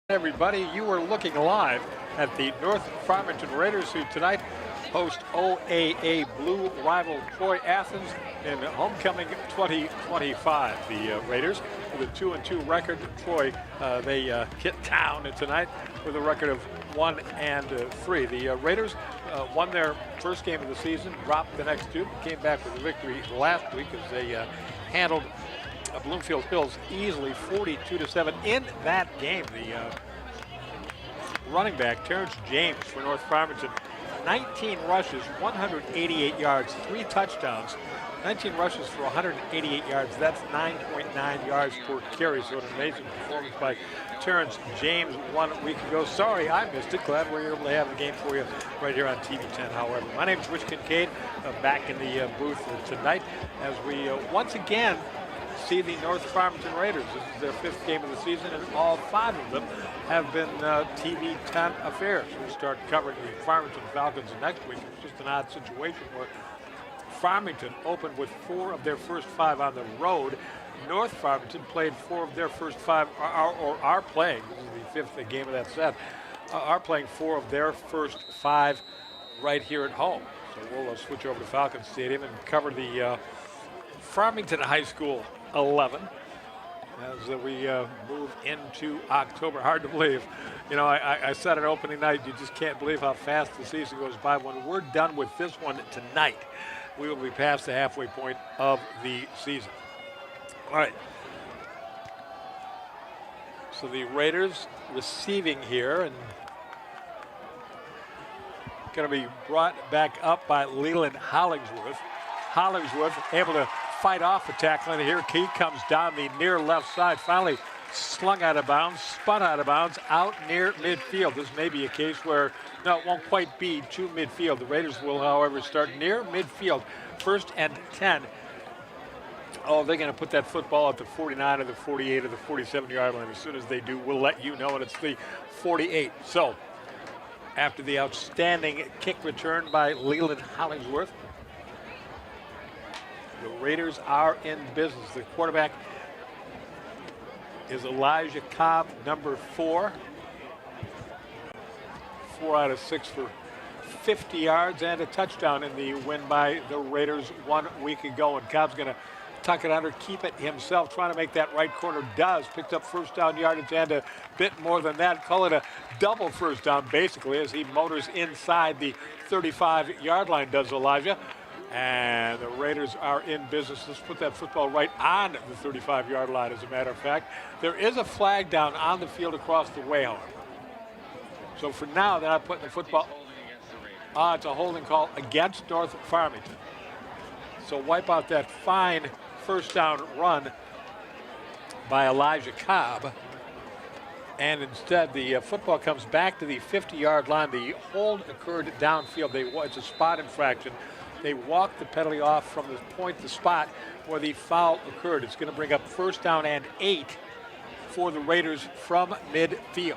Everybody, you are looking live at the North Farmington Raiders, who tonight host OAA Blue rival Troy Athens in homecoming 2025. The Raiders with a 2-2 record. Troy, they hit town tonight with a record of 1-3. The Raiders won their first game of the season, dropped the next two, came back with a victory last week as they handled Bloomfield Hills easily 42-7 in that game. The running back, Terrence James for North Farmington, 19 rushes, 188 yards, 3 touchdowns, 19 rushes for 188 yards. That's 9.9 yards per carry. So an amazing performance by Terrence James 1 week ago. Sorry I missed it. Glad we're able to have the game for you right here on TV 10. However, my name is Rich Kincaid, back in the booth tonight as we once again see the North Farmington Raiders. This is their 5th game of the season, and all 5 of them have been TV 10 affairs. We start covering the Farmington Falcons next week. It was just an odd situation where Farmington opened with 4 of their first 5 on the road. North Farmington played 4 of their first 5, or are playing, this is the 5th game of that set, are playing 4 of their first 5 right here at home. So we'll switch over to Falcon Stadium and cover the Farmington High School 11 as we move into October. Hard to believe. You know, I said on opening night, you just can't believe how fast the season goes by. When we're done with this one tonight, we will be past the halfway point of the season. All right. So the Raiders receiving here, and going to be brought back up by Leland Hollingsworth. Hollingsworth able to fight off a tackle, and here he comes down the near left side, finally slung out of bounds, spun out of bounds, out near midfield. This may be a case where, no, it won't quite be to midfield. The Raiders will, however, start near midfield, 1st and 10. Oh, they're going to put that football at the 49 or the 48 or the 47-yard line. As soon as they do, we'll let you know, and it's the 48. So, after the outstanding kick return by Leland Hollingsworth, the Raiders are in business. The quarterback is Elijah Cobb, number 4. 4 out of 6 for 50 yards and a touchdown in the win by the Raiders 1 week ago. And Cobb's going to tuck it under, keep it himself, trying to make that right corner. Does. Picked up first down yardage and a bit more than that. Call it a double first down, basically, as he motors inside the 35-yard line, does Elijah. And the Raiders are in business. Let's put that football right on the 35-yard line, as a matter of fact. There is a flag down on the field across the way, however. So for now, they're not putting the football. It's a holding call against North Farmington. So wipe out that fine first down run by Elijah Cobb. And instead, the football comes back to the 50-yard line. The hold occurred downfield. It's a spot infraction. They walked the penalty off from the point, the spot where the foul occurred. It's going to bring up 1st down and 8 for the Raiders from midfield.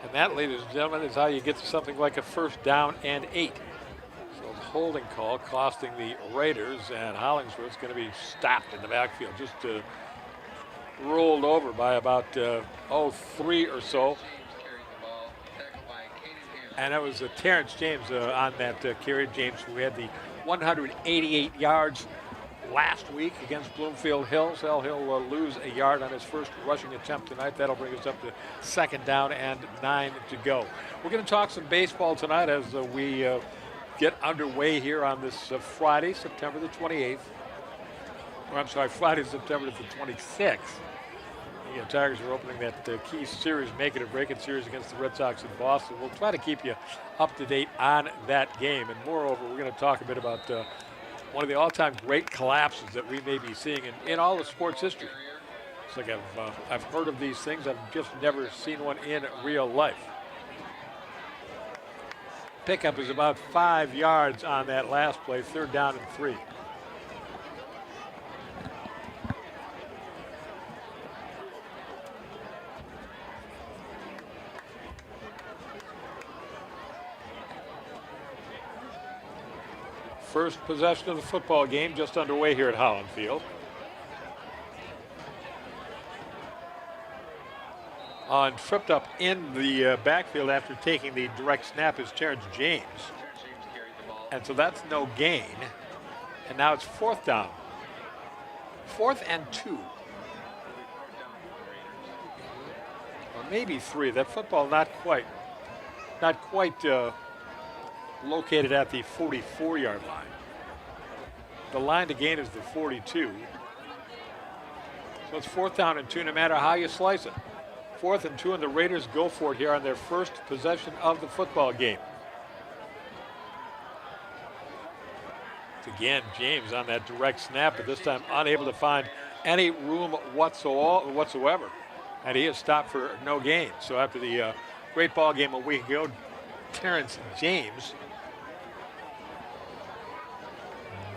And that, ladies and gentlemen, is how you get to something like a 1st down and 8. So the holding call costing the Raiders, and Hollingsworth's going to be stopped in the backfield, just rolled over by about 3 or so. And that was Terrence James on that carry. James, who had the 188 yards last week against Bloomfield Hills. He'll lose a yard on his first rushing attempt tonight. That'll bring us up to 2nd down and 9 to go. We're going to talk some baseball tonight as we get underway here on this Friday, September the 28th. Or I'm sorry, Friday, September the 26th. The Tigers are opening that key series, making a break-in series against the Red Sox in Boston. We'll try to keep you up to date on that game. And moreover, we're going to talk a bit about one of the all-time great collapses that we may be seeing in all of sports history. It's like I've heard of these things. I've just never seen one in real life. Pickup is about 5 yards on that last play, 3rd down and 3. First possession of the football game just underway here at Holland Field. And tripped up in the backfield after taking the direct snap is Terrence James. And so that's no gain. And now it's 4th down. 4th and 2. Or maybe 3. That football not quite located at the 44-yard line. The line to gain is the 42. So it's 4th down and 2 no matter how you slice it. 4th and 2, and the Raiders go for it here on their first possession of the football game. It's again James on that direct snap, but this time unable to find any room whatsoever. And he is stopped for no gain. So after the great ball game a week ago, Terrence James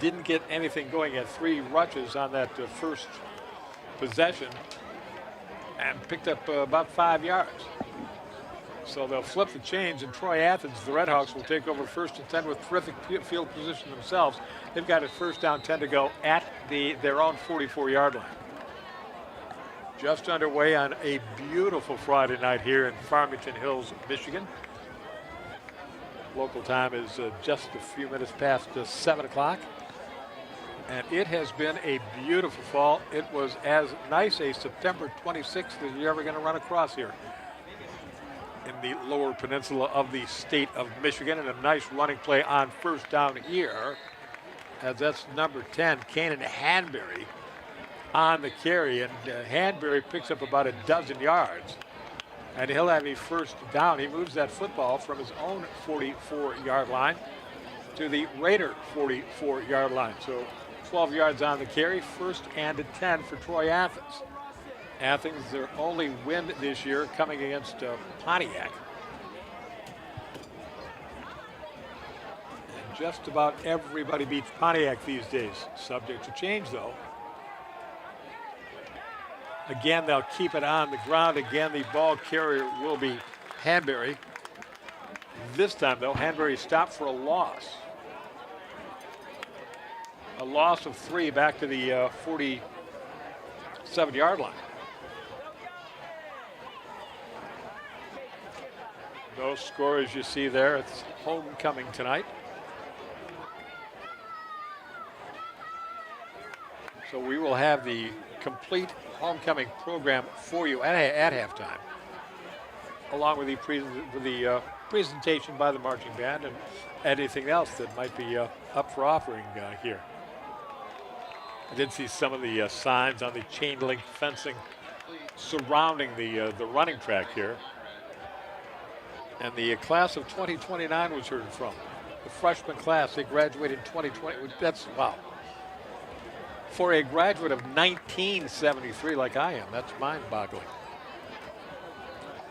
didn't get anything going. At 3 rushes on that first possession and picked up about 5 yards. So they'll flip the change, and Troy Athens, the Redhawks, will take over 1st and 10 with terrific field position themselves. They've got a 1st down 10 to go at their own 44-yard line. Just underway on a beautiful Friday night here in Farmington Hills, Michigan. Local time is just a few minutes past 7 o'clock. And it has been a beautiful fall. It was as nice a September 26th as you're ever going to run across here in the lower peninsula of the state of Michigan. And a nice running play on 1st down here, as that's number 10, Kanan Hanbury, on the carry. And Hanbury picks up about a dozen yards. And he'll have a 1st down. He moves that football from his own 44-yard line to the Raider 44-yard line. So 12 yards on the carry, 1st and 10 for Troy Athens. Athens, their only win this year, coming against Pontiac. And just about everybody beats Pontiac these days. Subject to change, though. Again, they'll keep it on the ground. Again, the ball carrier will be Hanbury. This time, though, Hanbury stopped for a loss. A loss of 3 back to the 47-yard line. No score as you see there. It's homecoming tonight. So we will have the complete homecoming program for you at halftime, along with the presentation by the marching band and anything else that might be up for offering here. I did see some of the signs on the chain link fencing surrounding the running track here. And the class of 2029 was heard from. The freshman class, they graduated in 2020. That's, wow. For a graduate of 1973 like I am, that's mind-boggling.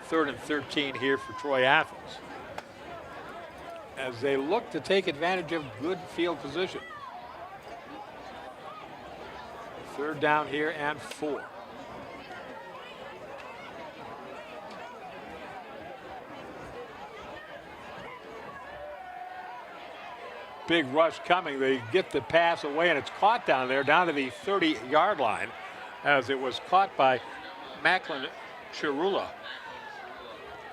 3rd and 13 here for Troy Athens, as they look to take advantage of good field position. 3rd down here and 4. Big rush coming. They get the pass away, and it's caught down there, down to the 30-yard line, as it was caught by Macklin Chirula.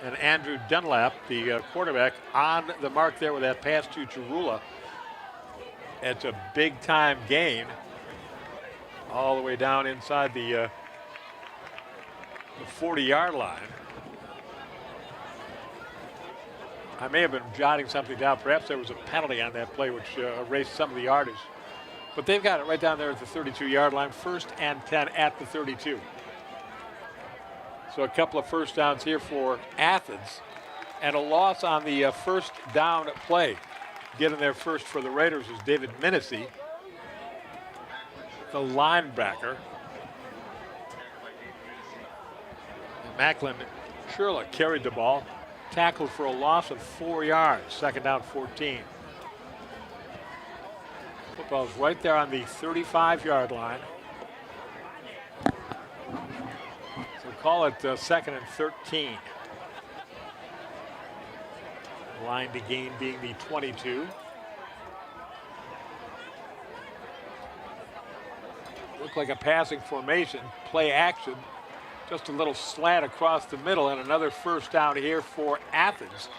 And Andrew Dunlap, the quarterback, on the mark there with that pass to Chirula. It's a big-time gain all the way down inside the 40-yard line. I may have been jotting something down. Perhaps there was a penalty on that play, which erased some of the yardage. But they've got it right down there at the 32-yard line, 1st and 10 at the 32. So a couple of 1st downs here for Athens, and a loss on the 1st down play. Getting there first for the Raiders was David Minisey, the linebacker. And Macklin Shirla carried the ball, tackled for a loss of 4 yards, 2nd down 14. Football's right there on the 35-yard line. So call it 2nd and 13. Line to gain being the 22. Looked like a passing formation, play action. Just a little slant across the middle, and another first down here for Athens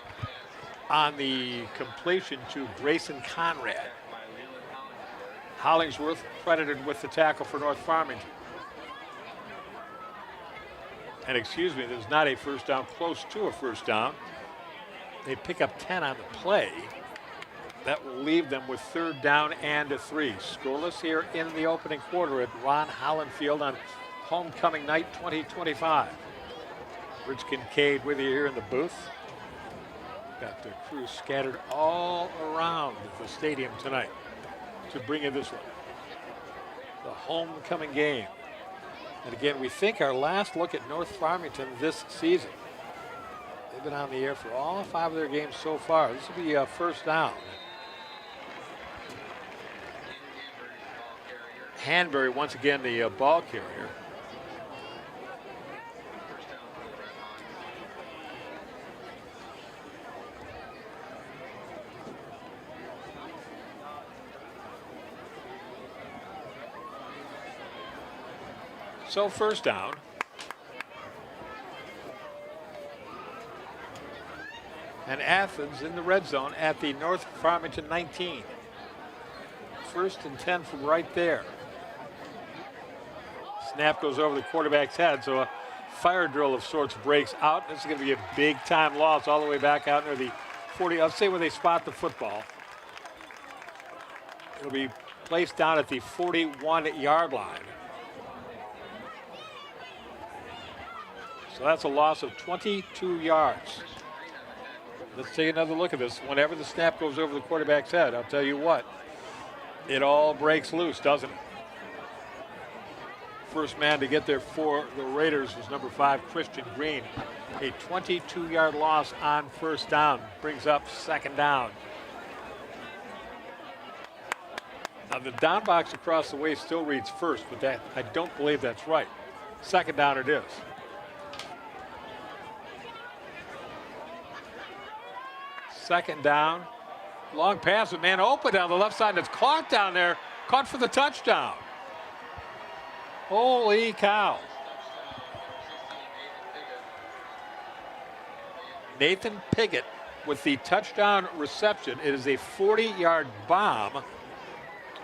on the completion to Grayson Conrad. Hollingsworth credited with the tackle for North Farmington. And excuse me, there's not a first down, close to a first down. They pick up 10 on the play. That will leave them with 3rd down and a 3. Scoreless here in the opening quarter at Ron Holland Field on homecoming night 2025. Rich Kincaid with you here in the booth. Got the crew scattered all around the stadium tonight to bring you this one. The homecoming game. And again, we think our last look at North Farmington this season. They've been on the air for all 5 of their games so far. This will be a first down. Hanbury, once again, the ball carrier. So first down. And Athens in the red zone at the North Farmington 19. 1st and 10 from right there. Snap goes over the quarterback's head, so a fire drill of sorts breaks out. This is going to be a big-time loss all the way back out near the 40. I'll say where they spot the football. It'll be placed down at the 41-yard line. So that's a loss of 22 yards. Let's take another look at this. Whenever the snap goes over the quarterback's head, I'll tell you what, it all breaks loose, doesn't it? First man to get there for the Raiders was number 5, Christian Green. A 22-yard loss on first down brings up 2nd down. Now the down box across the way still reads first, but that I don't believe that's right. 2nd down it is. Second down. Long pass, a man open down the left side, and it's caught down there. Caught for the touchdown. Holy cow. Nathan Piggott with the touchdown reception. It is a 40-yard bomb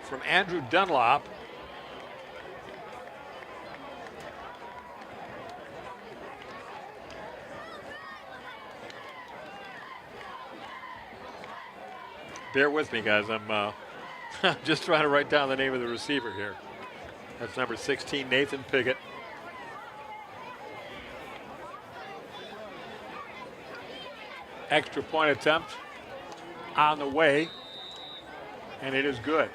from Andrew Dunlop. Bear with me, guys. I'm just trying to write down the name of the receiver here. That's number 16, Nathan Piggott. Extra point attempt on the way, and it is good.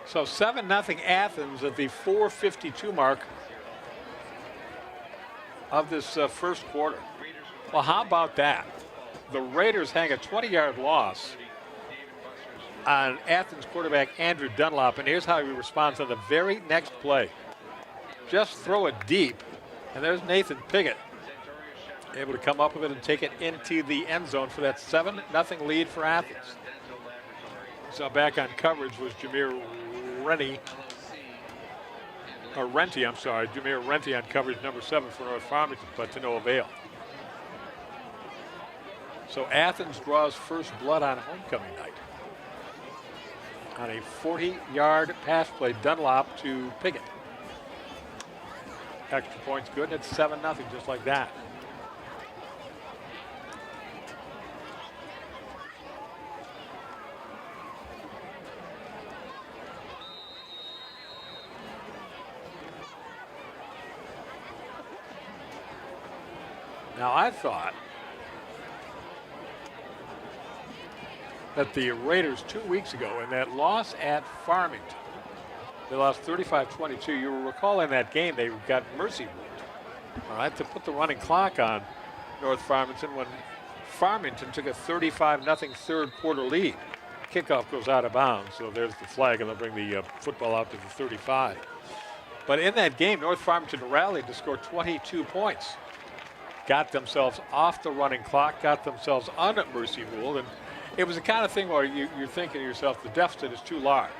So 7-0 Athens at the 4:52 mark of this first quarter. Well, how about that? The Raiders hang a 20-yard loss on Athens quarterback Andrew Dunlop, and here's how he responds on the very next play. Just throw it deep, and there's Nathan Piggott able to come up with it and take it into the end zone for that 7-0 lead for Athens. So back on coverage was Jameer Renty, Jameer Renty on coverage number 7 for North Farmington, but to no avail. So Athens draws first blood on homecoming night. On a 40-yard pass play, Dunlop to Piggott. Extra points good, and it's 7-0 just like that. Now I thought that the Raiders 2 weeks ago in that loss at Farmington, they lost 35-22. You will recall in that game they got mercy ruled, all right, to put the running clock on North Farmington when Farmington took a 35-0 third quarter lead. Kickoff goes out of bounds, so there's the flag, and they'll bring the football out to the 35. But in that game, North Farmington rallied to score 22 points. Got themselves off the running clock, got themselves un-mercy ruled, and it was the kind of thing where you're thinking to yourself, the deficit is too large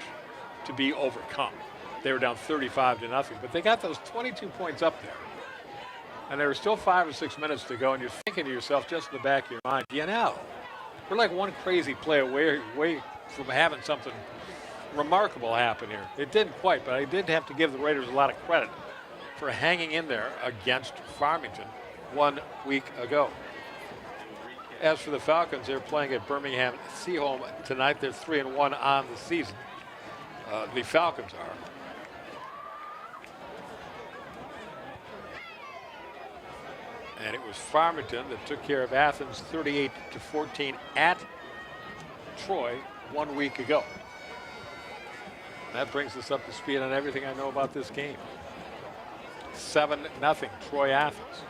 to be overcome. They were down 35-0, but they got those 22 points up there. And there were still 5 or 6 minutes to go, and you're thinking to yourself, just in the back of your mind, you know, we're like one crazy play away from having something remarkable happen here. It didn't quite, but I did have to give the Raiders a lot of credit for hanging in there against Farmington 1 week ago. As for the Falcons, they're playing at Birmingham Seaholm tonight. They're 3-1 on the season. The Falcons are. And it was Farmington that took care of Athens 38-14 at Troy 1 week ago. That brings us up to speed on everything I know about this game. 7-0 Troy Athens.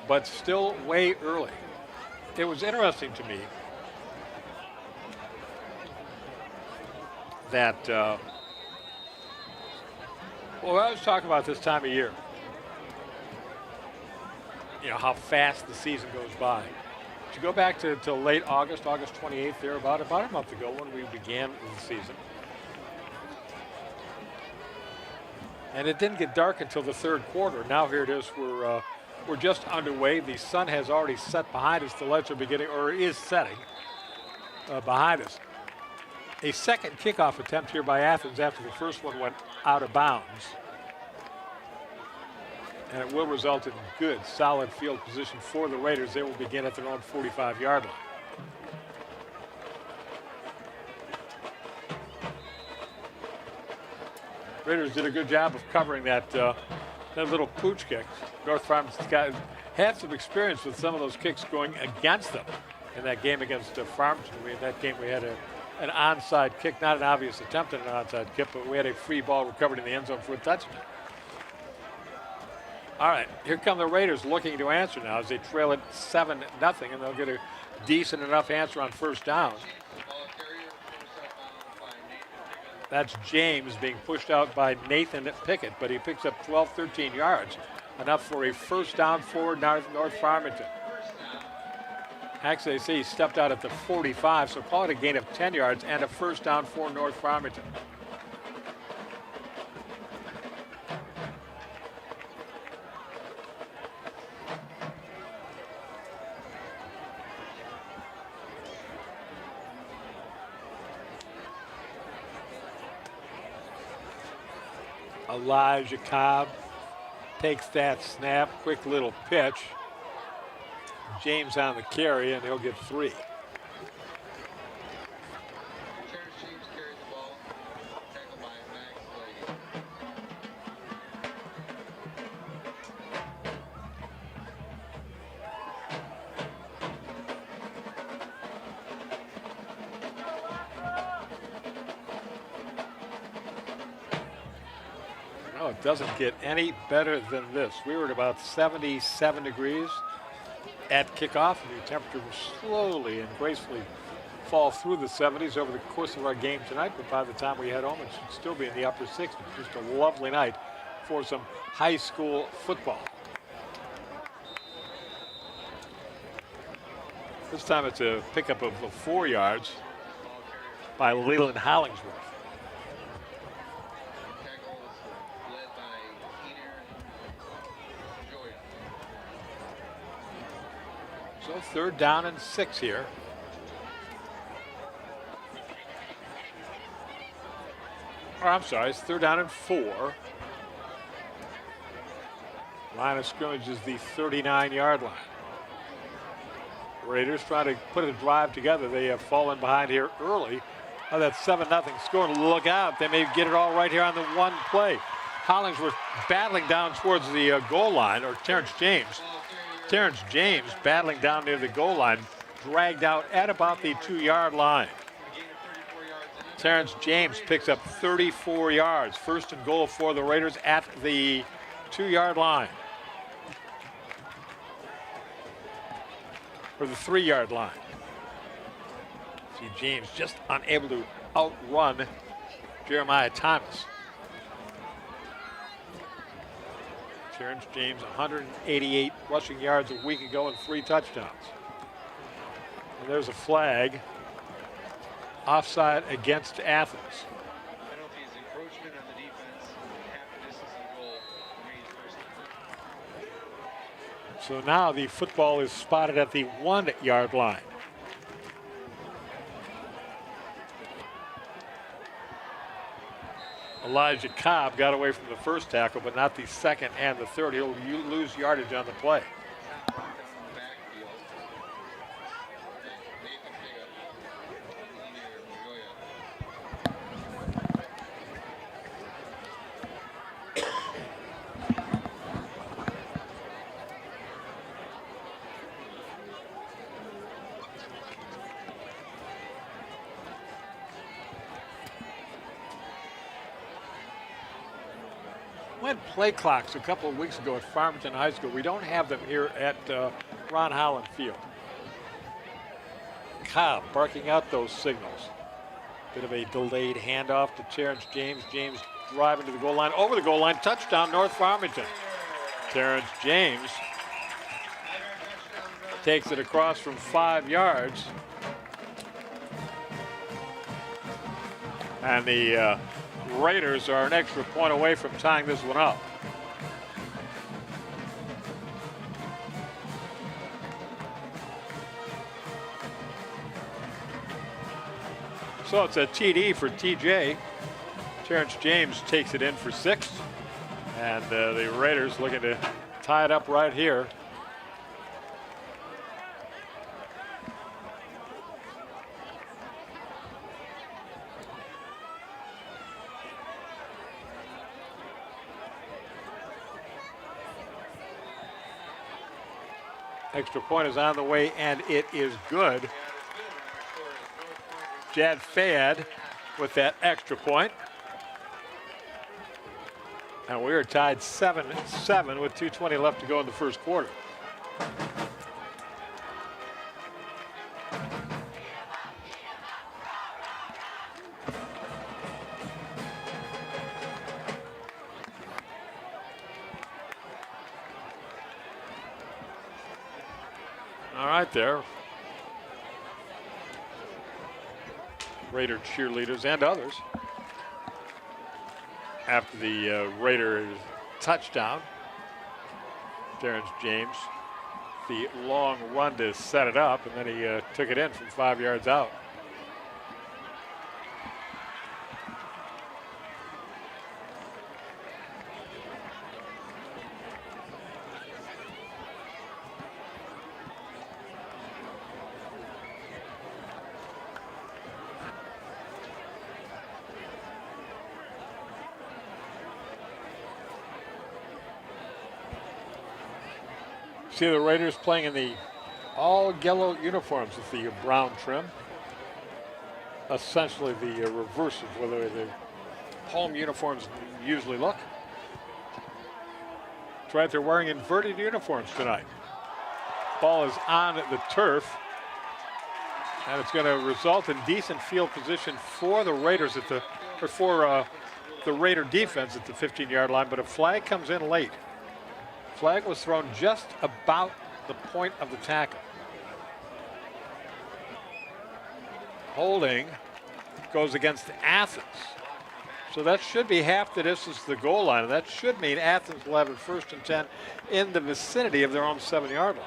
But still way early. It was interesting to me that, well, I was talking about this time of year, you know, how fast the season goes by. To go back to late August 28th, there about a month ago when we began the season. And it didn't get dark until the third quarter. Now here it is, we're just underway. The sun has already set behind us. The lights are beginning, or is setting behind us. A second kickoff attempt here by Athens after the first one went out of bounds. And it will result in good, solid field position for the Raiders. They will begin at their own 45-yard line. Raiders did a good job of covering that little pooch kick. North Farmington had some experience with some of those kicks going against them in that game against Farmington. In that game we had an onside kick, not an obvious attempt at an onside kick, but we had a free ball recovered in the end zone for a touchdown. All right, here come the Raiders looking to answer now as they trail it 7-0, and they'll get a decent enough answer on first down. That's James being pushed out by Nathan Pickett, but he picks up 12, 13 yards, enough for a first down for North Farmington. Actually, they say he stepped out at the 45, so call it a gain of 10 yards and a first down for North Farmington. Elijah Cobb takes that snap, quick little pitch. James on the carry, and he'll get 3. No, it doesn't get any better than this. We were at about 77 degrees at kickoff, and the temperature will slowly and gracefully fall through the 70s over the course of our game tonight, but by the time we head home, it should still be in the upper 60s. Just a lovely night for some high school football. This time it's a pickup of 4 yards by Leland Hollingsworth. So 3rd down and 6 here. Oh, I'm sorry, it's 3rd down and 4. Line of scrimmage is the 39-yard line. Raiders trying to put a drive together. They have fallen behind here early. Oh, that's 7-0 score. Look out, they may get it all right here on the one play. Hollingsworth battling down towards the goal line, or Terrence James. Terrence James battling down near the goal line, dragged out at about the 2-yard line. Terrence James picks up 34 yards. 1st and goal for the Raiders at the 2-yard line. Or the 3-yard line. See James just unable to outrun Jeremiah Thomas. Terrence James, 188 rushing yards a week ago and 3 touchdowns. And there's a flag offside against Athens. Penalty is encroachment on the defense. Half the distance of the goal remains first. So now the football is spotted at the 1 yard line. Elijah Cobb got away from the first tackle, but not the second and the third. He'll lose yardage on the play. We had play clocks a couple of weeks ago at Farmington High School. We don't have them here at Ron Holland Field. Cobb barking out those signals. Bit of a delayed handoff to Terrence James. James driving to the goal line, over the goal line, touchdown North Farmington. Terrence James takes it across from 5 yards. And the Raiders are an extra point away from tying this one up. So it's a TD for TJ. Terrence James takes it in for 6. And the Raiders looking to tie it up right here. Extra point is on the way, and it is good. Jad Fayad with that extra point. And we are tied 7-7 with 2:20 left to go in the first quarter. All right there. Raider cheerleaders and others. After the Raider touchdown, Terrence James, the long run to set it up, and then he took it in from 5 yards out. See the Raiders playing in the all yellow uniforms with the brown trim. Essentially the reverse of whether the home uniforms usually look. That's right, they're wearing inverted uniforms tonight. Ball is on the turf. And it's going to result in decent field position for the Raiders at the, or for the Raider defense at the 15-yard line, but a flag comes in late. Flag was thrown just about the point of the tackle. Holding goes against Athens. So that should be half the distance to the goal line, and that should mean Athens will have it 1st and 10 in the vicinity of their own 7-yard line.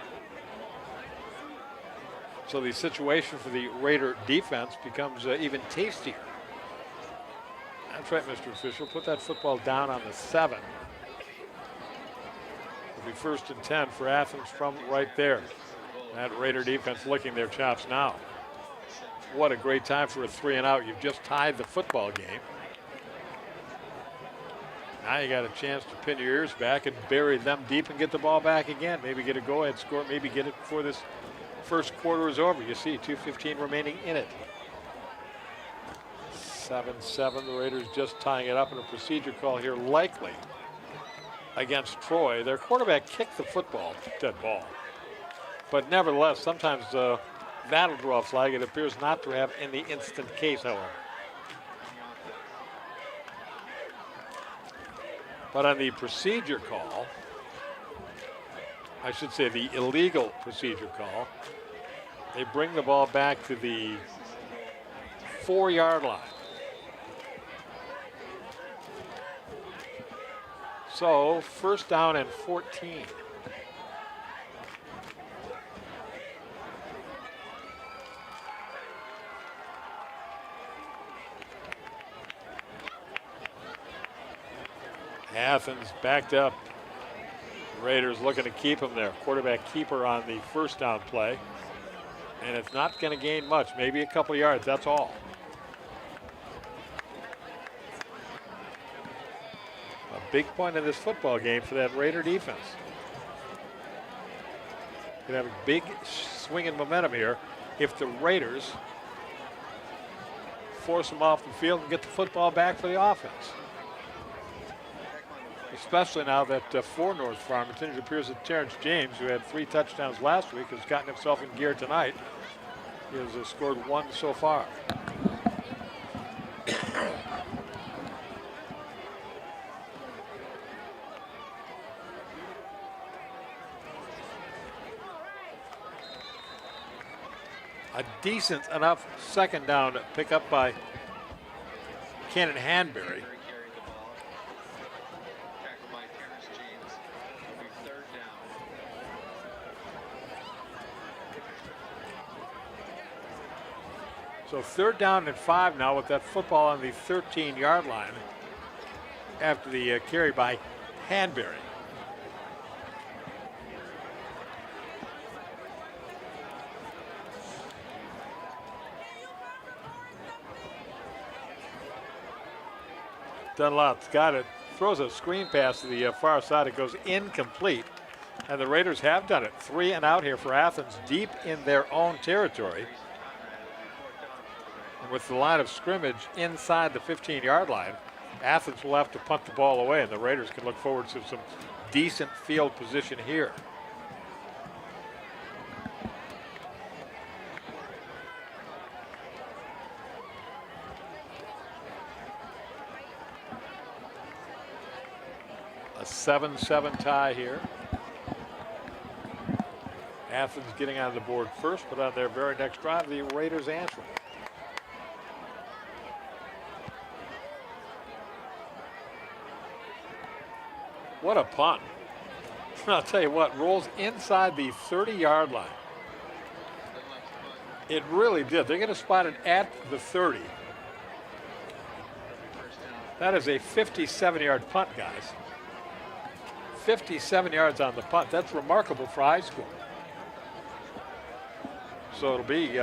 So the situation for the Raider defense becomes even tastier. That's right, Mr. Official. Put that football down on the 7. It'll be 1st and 10 for Athens from right there. That Raider defense licking their chops now. What a great time for a 3-and-out. You've just tied the football game. Now you got a chance to pin your ears back and bury them deep and get the ball back again. Maybe get a go-ahead score. Maybe get it before this first quarter is over. You see 2:15 remaining in it. 7-7. The Raiders just tying it up in a procedure call here, likely against Troy. Their quarterback kicked the football, dead ball. But nevertheless, sometimes that'll draw a flag. It appears not to have in the instant case, however. But on the procedure call, I should say the illegal procedure call, they bring the ball back to the 4-yard line. So 1st down and 14. Athens backed up. Raiders looking to keep him there. Quarterback keeper on the 1st down play. And it's not going to gain much, maybe a couple yards, that's all. A big point in this football game for that Raider defense. Could have a big swing in momentum here if the Raiders force them off the field and get the football back for the offense. Especially now that for North Farmington, it appears that Terrence James, who had 3 touchdowns last week, has gotten himself in gear tonight. He has scored 1 so far. A decent enough 2nd down pick up by Cannon Hanbury. So 3rd down and 5 now with that football on the 13-yard line after the carry by Hanbury. Dunlop's got it, throws a screen pass to the far side. It goes incomplete. And the Raiders have done it. 3 and out here for Athens, deep in their own territory. And with the line of scrimmage inside the 15-yard line, Athens will have to punt the ball away, and the Raiders can look forward to some decent field position here. A 7-7 tie here. Athens getting on the board first, but on their very next drive, the Raiders answer. What a punt. I'll tell you what, rolls inside the 30-yard line. It really did. They're going to spot it at the 30. That is a 57-yard punt, guys. 57 yards on the punt. That's remarkable for high school. So it'll be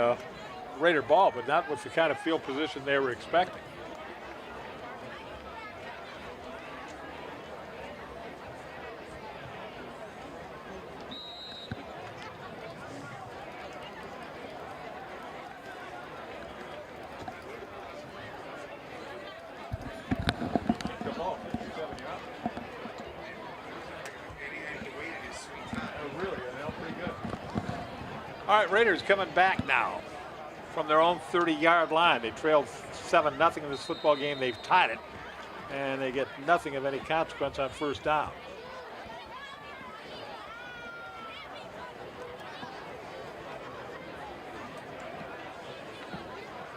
Raider ball, but not with the kind of field position they were expecting. All right, Raiders coming back now from their own 30-yard line. They trailed 7-0 in this football game. They've tied it, and they get nothing of any consequence on 1st down.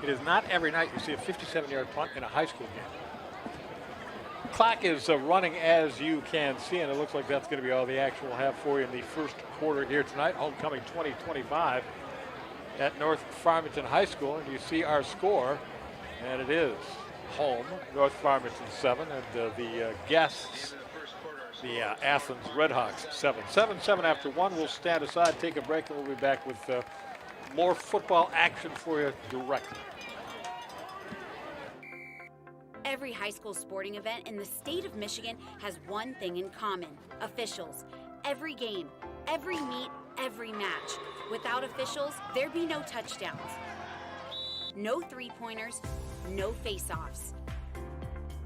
It is not every night you see a 57-yard punt in a high school game. Clock is running as you can see, and it looks like that's going to be all the action we'll have for you in the 1st quarter here tonight. Homecoming 2025 at North Farmington High School, and you see our score, and it is home, North Farmington 7, and the guests, the Athens Redhawks 7. 7-7 after 1. We'll stand aside, take a break, and we'll be back with more football action for you directly. Every high school sporting event in the state of Michigan has one thing in common: officials. Every game, every meet, every match. Without officials, there'd be no touchdowns, no three-pointers, no face-offs.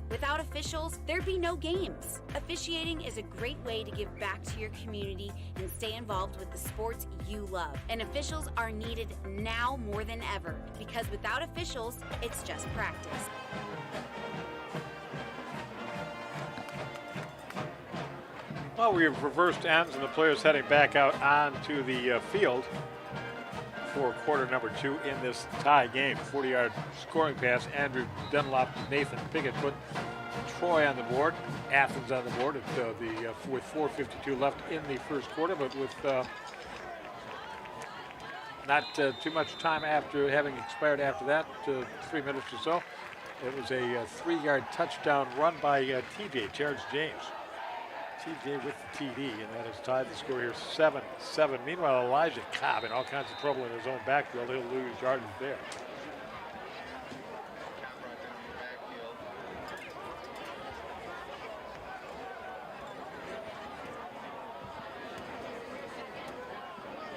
Without officials, there'd be no games. Officiating is a great way to give back to your community and stay involved with the sports you love. And officials are needed now more than ever, because without officials, it's just practice. Well, we have reversed ends and the players heading back out onto the field for quarter number 2 in this tie game. 40-yard scoring pass. Andrew Dunlop, Nathan Pickett put Troy on the board. Athens on the board with 4:52 left in the first quarter, but with not too much time after having expired after that, 3 minutes or so. It was a 3-yard touchdown run by TJ, Terrence James. TJ with the TD, and that has tied the score here 7-7. Meanwhile, Elijah Cobb in all kinds of trouble in his own backfield. He'll lose yardage there.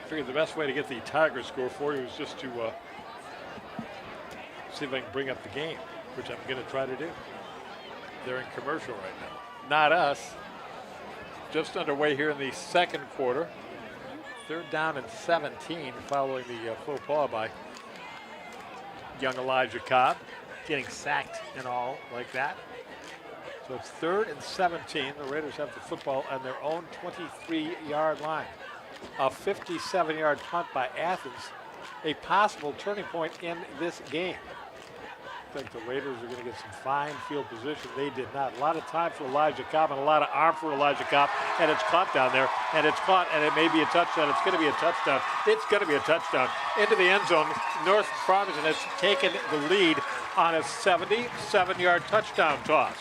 I figured the best way to get the Tigers score for you is just to see if I can bring up the game, which I'm going to try to do. They're in commercial right now. Not us. Just underway here in the second quarter. 3rd down and 17 following the faux pas by young Elijah Cobb, getting sacked and all like that. So it's 3rd and 17. The Raiders have the football on their own 23-yard line. A 57-yard punt by Athens, a possible turning point in this game. I think the Raiders are going to get some fine field position. They did not. A lot of time for Elijah Cobb and a lot of arm for Elijah Cobb, and it's caught down there, and it's caught, and it may be a touchdown. It's going to be a touchdown. It's going to be a touchdown. Into the end zone, North Farmington has taken the lead on a 77-yard touchdown toss.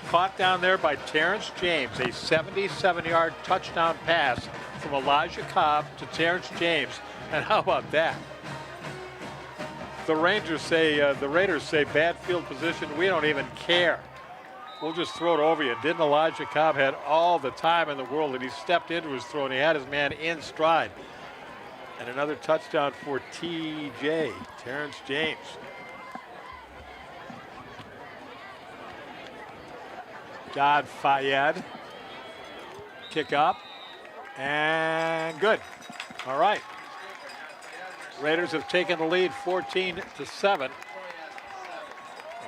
Caught down there by Terrence James, a 77-yard touchdown pass from Elijah Cobb to Terrence James. And how about that? The Raiders say bad field position. We don't even care. We'll just throw it over you. Didn't Elijah Cobb had all the time in the world, and he stepped into his throw, and he had his man in stride. And another touchdown for TJ, Terrence James. Dad Fayed, kick up, and good. All right. Raiders have taken the lead 14-7.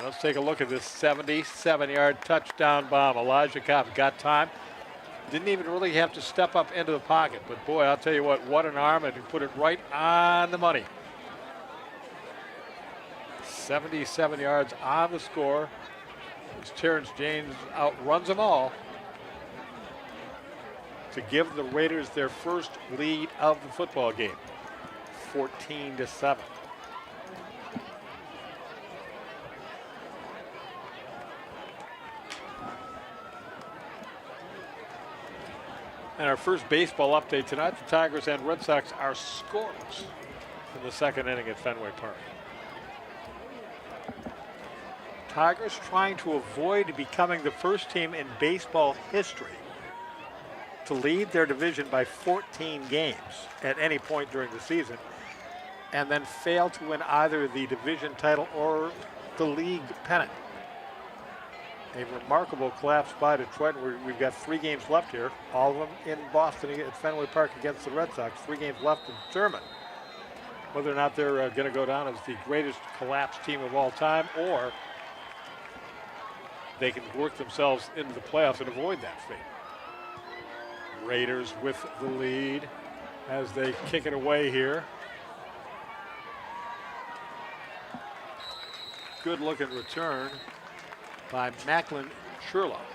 Let's take a look at this 77-yard touchdown bomb. Elijah Cobb got time. Didn't even really have to step up into the pocket, but boy, I'll tell you what an arm, and he put it right on the money. 77 yards on the score. As Terrence James outruns them all to give the Raiders their first lead of the football game, 14-7. And our first baseball update tonight, the Tigers and Red Sox are scoreless in the second inning at Fenway Park. Tigers trying to avoid becoming the first team in baseball history to lead their division by 14 games at any point during the season and then fail to win either the division title or the league pennant. A remarkable collapse by Detroit. We've got 3 games left here, all of them in Boston at Fenway Park against the Red Sox. 3 games left to determine whether or not they're going to go down as the greatest collapse team of all time, or they can work themselves into the playoffs and avoid that fate. Raiders with the lead as they kick it away here. Good looking return by Macklin Sherlock.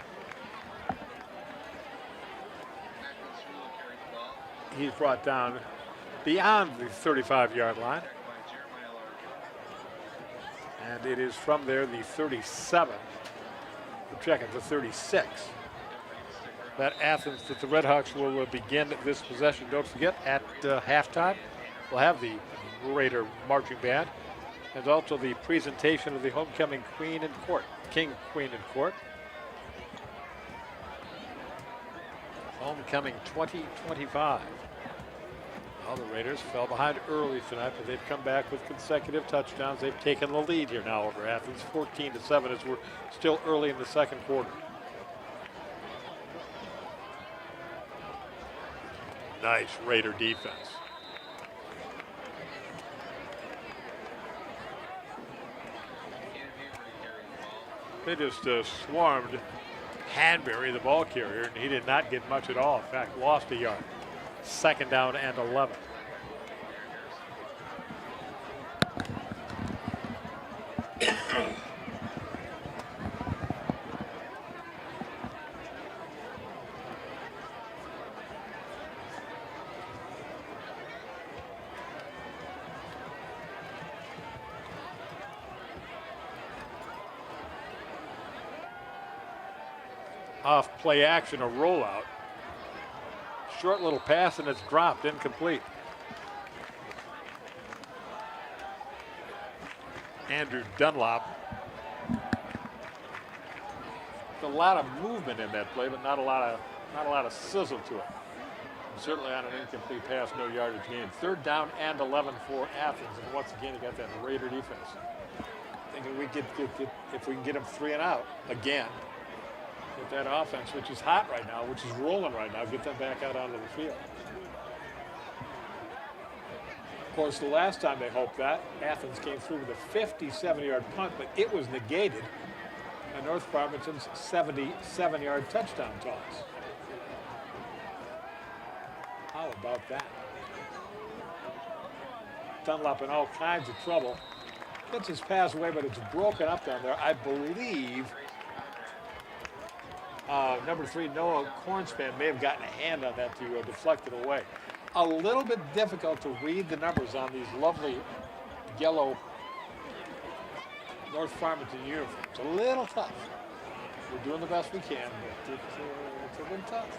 He's brought down beyond the 35-yard line. And it is from there the 37. Check it, the 36. That Athens, that the Red Hawks will begin this possession. Don't forget, at halftime, we'll have the Raider marching band and also the presentation of the homecoming King, Queen, and Court. Homecoming 2025. Well, the Raiders fell behind early tonight, but they've come back with consecutive touchdowns. They've taken the lead here now over Athens, 14-7, as we're still early in the second quarter. Nice Raider defense. They just swarmed Hanbury, the ball carrier, and he did not get much at all. In fact, lost a yard. 2nd down and 11. Off play action, a rollout. Short little pass and it's dropped, incomplete. Andrew Dunlop. A lot of movement in that play, but not a lot of sizzle to it. Certainly on an incomplete pass, no yardage gain. 3rd down and 11 for Athens, and once again, you got that Raider defense. Thinking we get if we can get them 3 and out again. With that offense, which is hot right now, which is rolling right now, get them back out onto the field. Of course, the last time they hoped that, Athens came through with a 57-yard punt, but it was negated by North Farmington's 77-yard touchdown toss. How about that? Dunlop in all kinds of trouble. Gets his pass away, but it's broken up down there. I believe number 3, Noah Cornspan, may have gotten a hand on that to deflect it away. A little bit difficult to read the numbers on these lovely yellow North Farmington uniforms. A little tough. We're doing the best we can, but it's a little tough.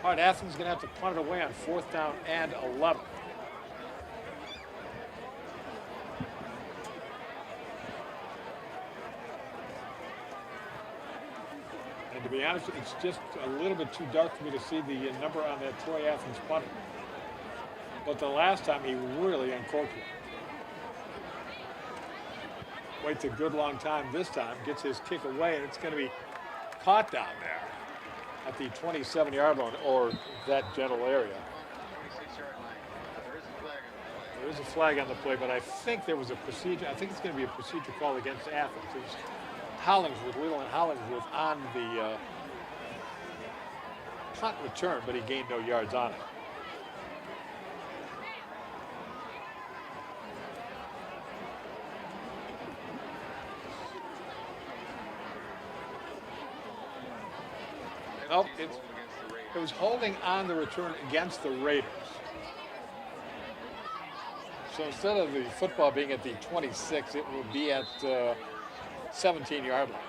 All right, Athens is going to have to punt it away on 4th down and 11. And to be honest, it's just a little bit too dark for me to see the number on that Troy Athens punter. But the last time he really uncorked it. Waits a good long time this time, gets his kick away, and it's going to be caught down there at the 27-yard line or that general area. 26-yard line. There is a flag on the play, but I think there was a procedure. I think it's going to be a procedure call against Athens. It was Hollingsworth, Leland Hollingsworth on the punt return, but he gained no yards on it. Oh, it was holding on the return against the Raiders. So instead of the football being at the 26, it will be at 17-yard line.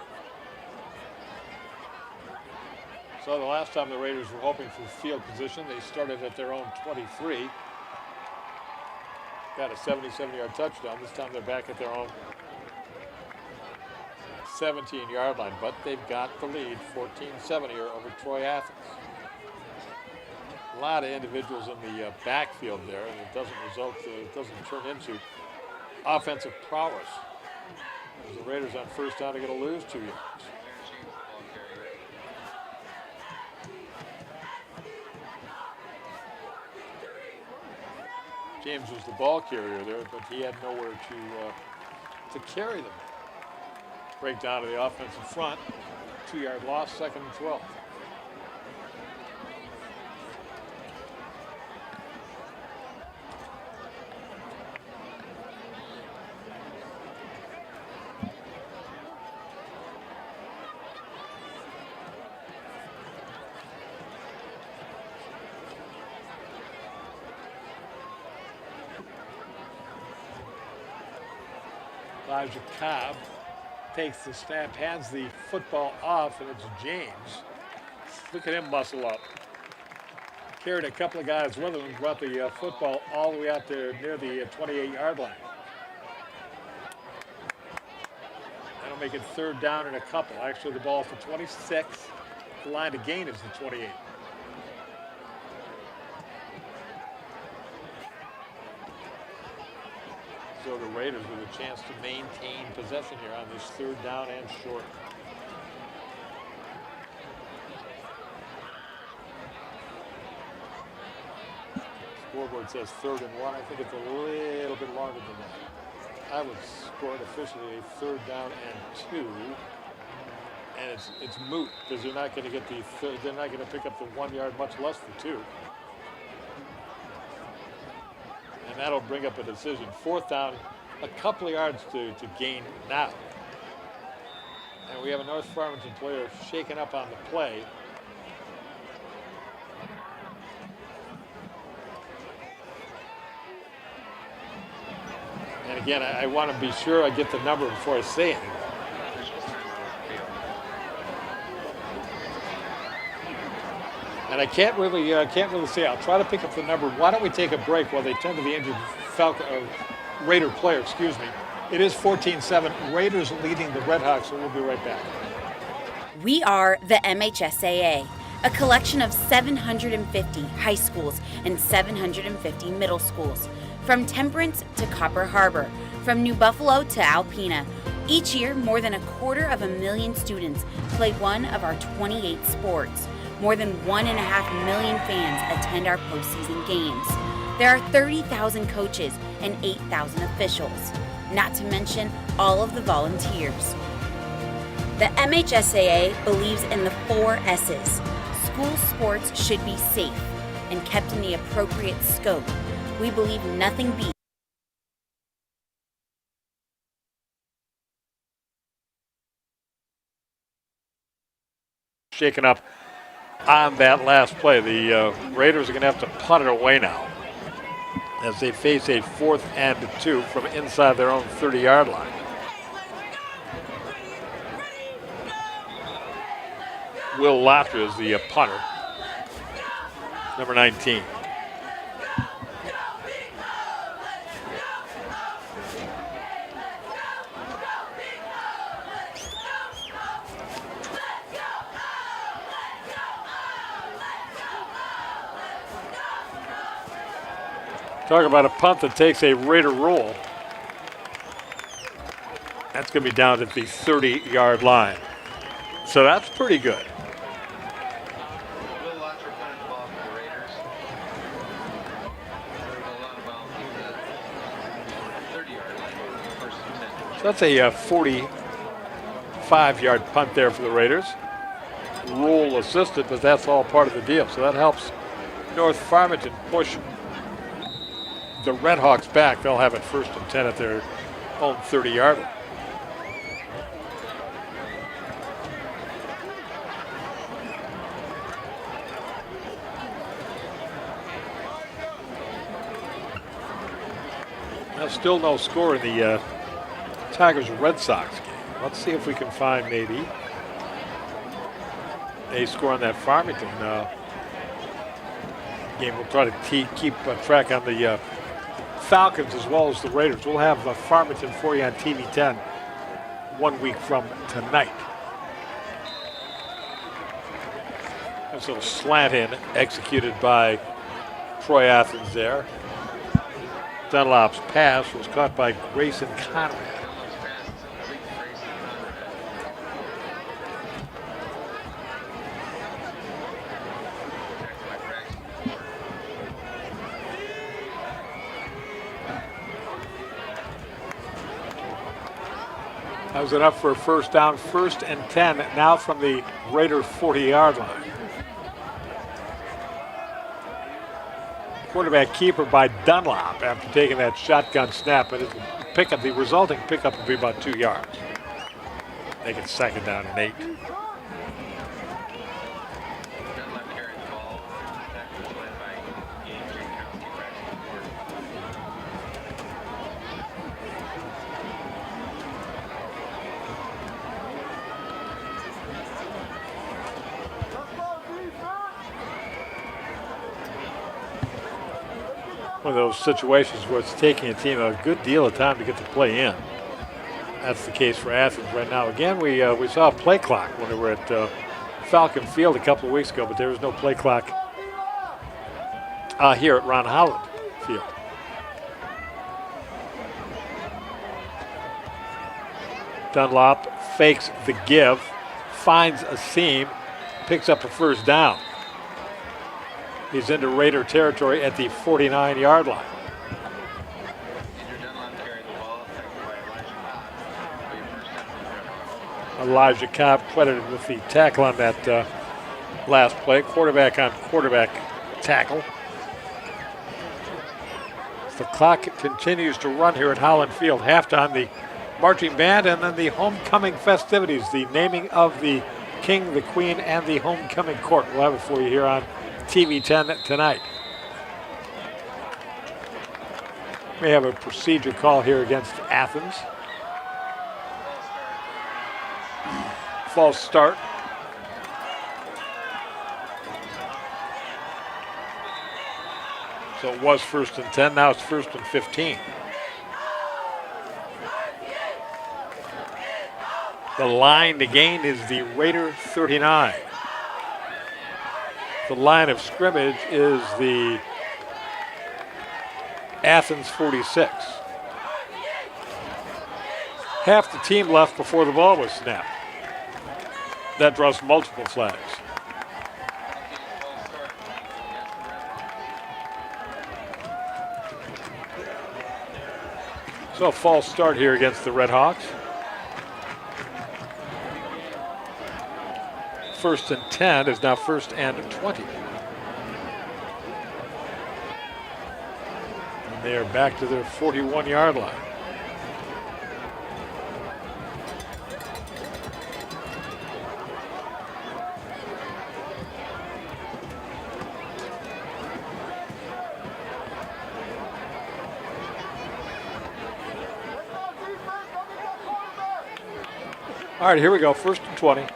So the last time the Raiders were hoping for field position, they started at their own 23. Got a 77-yard touchdown. This time they're back at their own 17-yard line, but they've got the lead, 14-7 here over Troy Athens. A lot of individuals in the backfield there, and it doesn't turn into offensive prowess. As the Raiders on 1st down are going to lose 2 yards. James was the ball carrier there, but he had nowhere to carry them. Breakdown of the offensive front, 2-yard loss, 2nd and 12. Elijah Cobb takes the snap, hands the football off, and it's James. Look at him muscle up. Carried a couple of guys with him and brought the football all the way out to near the 28-yard line. That'll make it 3rd down and a couple. Actually, the ball for 26. The line to gain is the 28. So the Raiders with a chance to maintain possession here on this 3rd down and short. Scoreboard says 3rd and 1. I think it's a little bit longer than that. I would score it officially a 3rd down and 2. And it's moot because they're not going to get they're not going to pick up the 1 yard, much less the 2. And that'll bring up a decision. 4th down, a couple of yards to gain now. And we have a North Farmington player shaken up on the play. And again, I want to be sure I get the number before I say it. And I can't really say. I'll try to pick up the number. Why don't we take a break while they tend to the injured Raider player? Excuse me. It is 14-7. Raiders leading the Redhawks, so we'll be right back. We are the MHSAA, a collection of 750 high schools and 750 middle schools, from Temperance to Copper Harbor, from New Buffalo to Alpena. Each year, more than 250,000 students play one of our 28 sports. More than 1.5 million fans attend our postseason games. There are 30,000 coaches and 8,000 officials, not to mention all of the volunteers. The MHSAA believes in the 4 S's. School sports should be safe and kept in the appropriate scope. We believe nothing beats shaken up on that last play. The Raiders are going to have to punt it away now as they face a 4th and 2 from inside their own 30-yard line. Will Laughter is the punter, number 19. Talk about a punt that takes a Raider roll. That's going to be down at the 30-yard line. So that's pretty good. Will Laughter punted the ball for the Raiders. There was a lot of bounds at the 30-yard line, first and 10. So that's a 45-yard punt there for the Raiders. Roll assisted, but that's all part of the deal. So that helps North Farmington push the Redhawks back. They'll have it 1st and 10 at their own 30-yard line. Now still no score in the Tigers-Red Sox game. Let's see if we can find maybe a score on that Farmington game. We'll try to keep track on the Falcons as well as the Raiders. We'll have Farmington for you on TV 10 1 week from tonight. There's a little slant in executed by Troy Athens there. Dunlop's pass was caught by Grayson Conrad. That was enough for a 1st down, 1st and 10, now from the Raiders 40-yard line. Quarterback keeper by Dunlop after taking that shotgun snap, but the resulting pickup will be about 2 yards. Make it 2nd down and 8. Dunlop carried the ball. That was led by Andrew County. One of those situations where it's taking a team a good deal of time to get the play in. That's the case for Athens right now. Again, we saw a play clock when we were at Falcon Field a couple of weeks ago, but there was no play clock here at Ron Holland Field. Dunlop fakes the give, finds a seam, picks up a 1st down. He's into Raider territory at the 49-yard line. Andrew Dunlop carried the ball, affected by Elijah Cobb. Elijah Cobb credited with the tackle on that last play. Quarterback on quarterback tackle. The clock continues to run here at Holland Field. Halftime, the marching band, and then the homecoming festivities, the naming of the king, the queen, and the homecoming court. We'll have it for you here on TV 10 tonight. We have a procedure call here against Athens. False start. So it was 1st and 10, now it's 1st and 15. The line to gain is the Raider 39. The line of scrimmage is the Athens 46. Half the team left before the ball was snapped. That draws multiple flags. So a false start here against the Red Hawks. 1st and 10 is now 1st and 20. And they are back to their 41-yard line. All right, here we go, 1st and 20.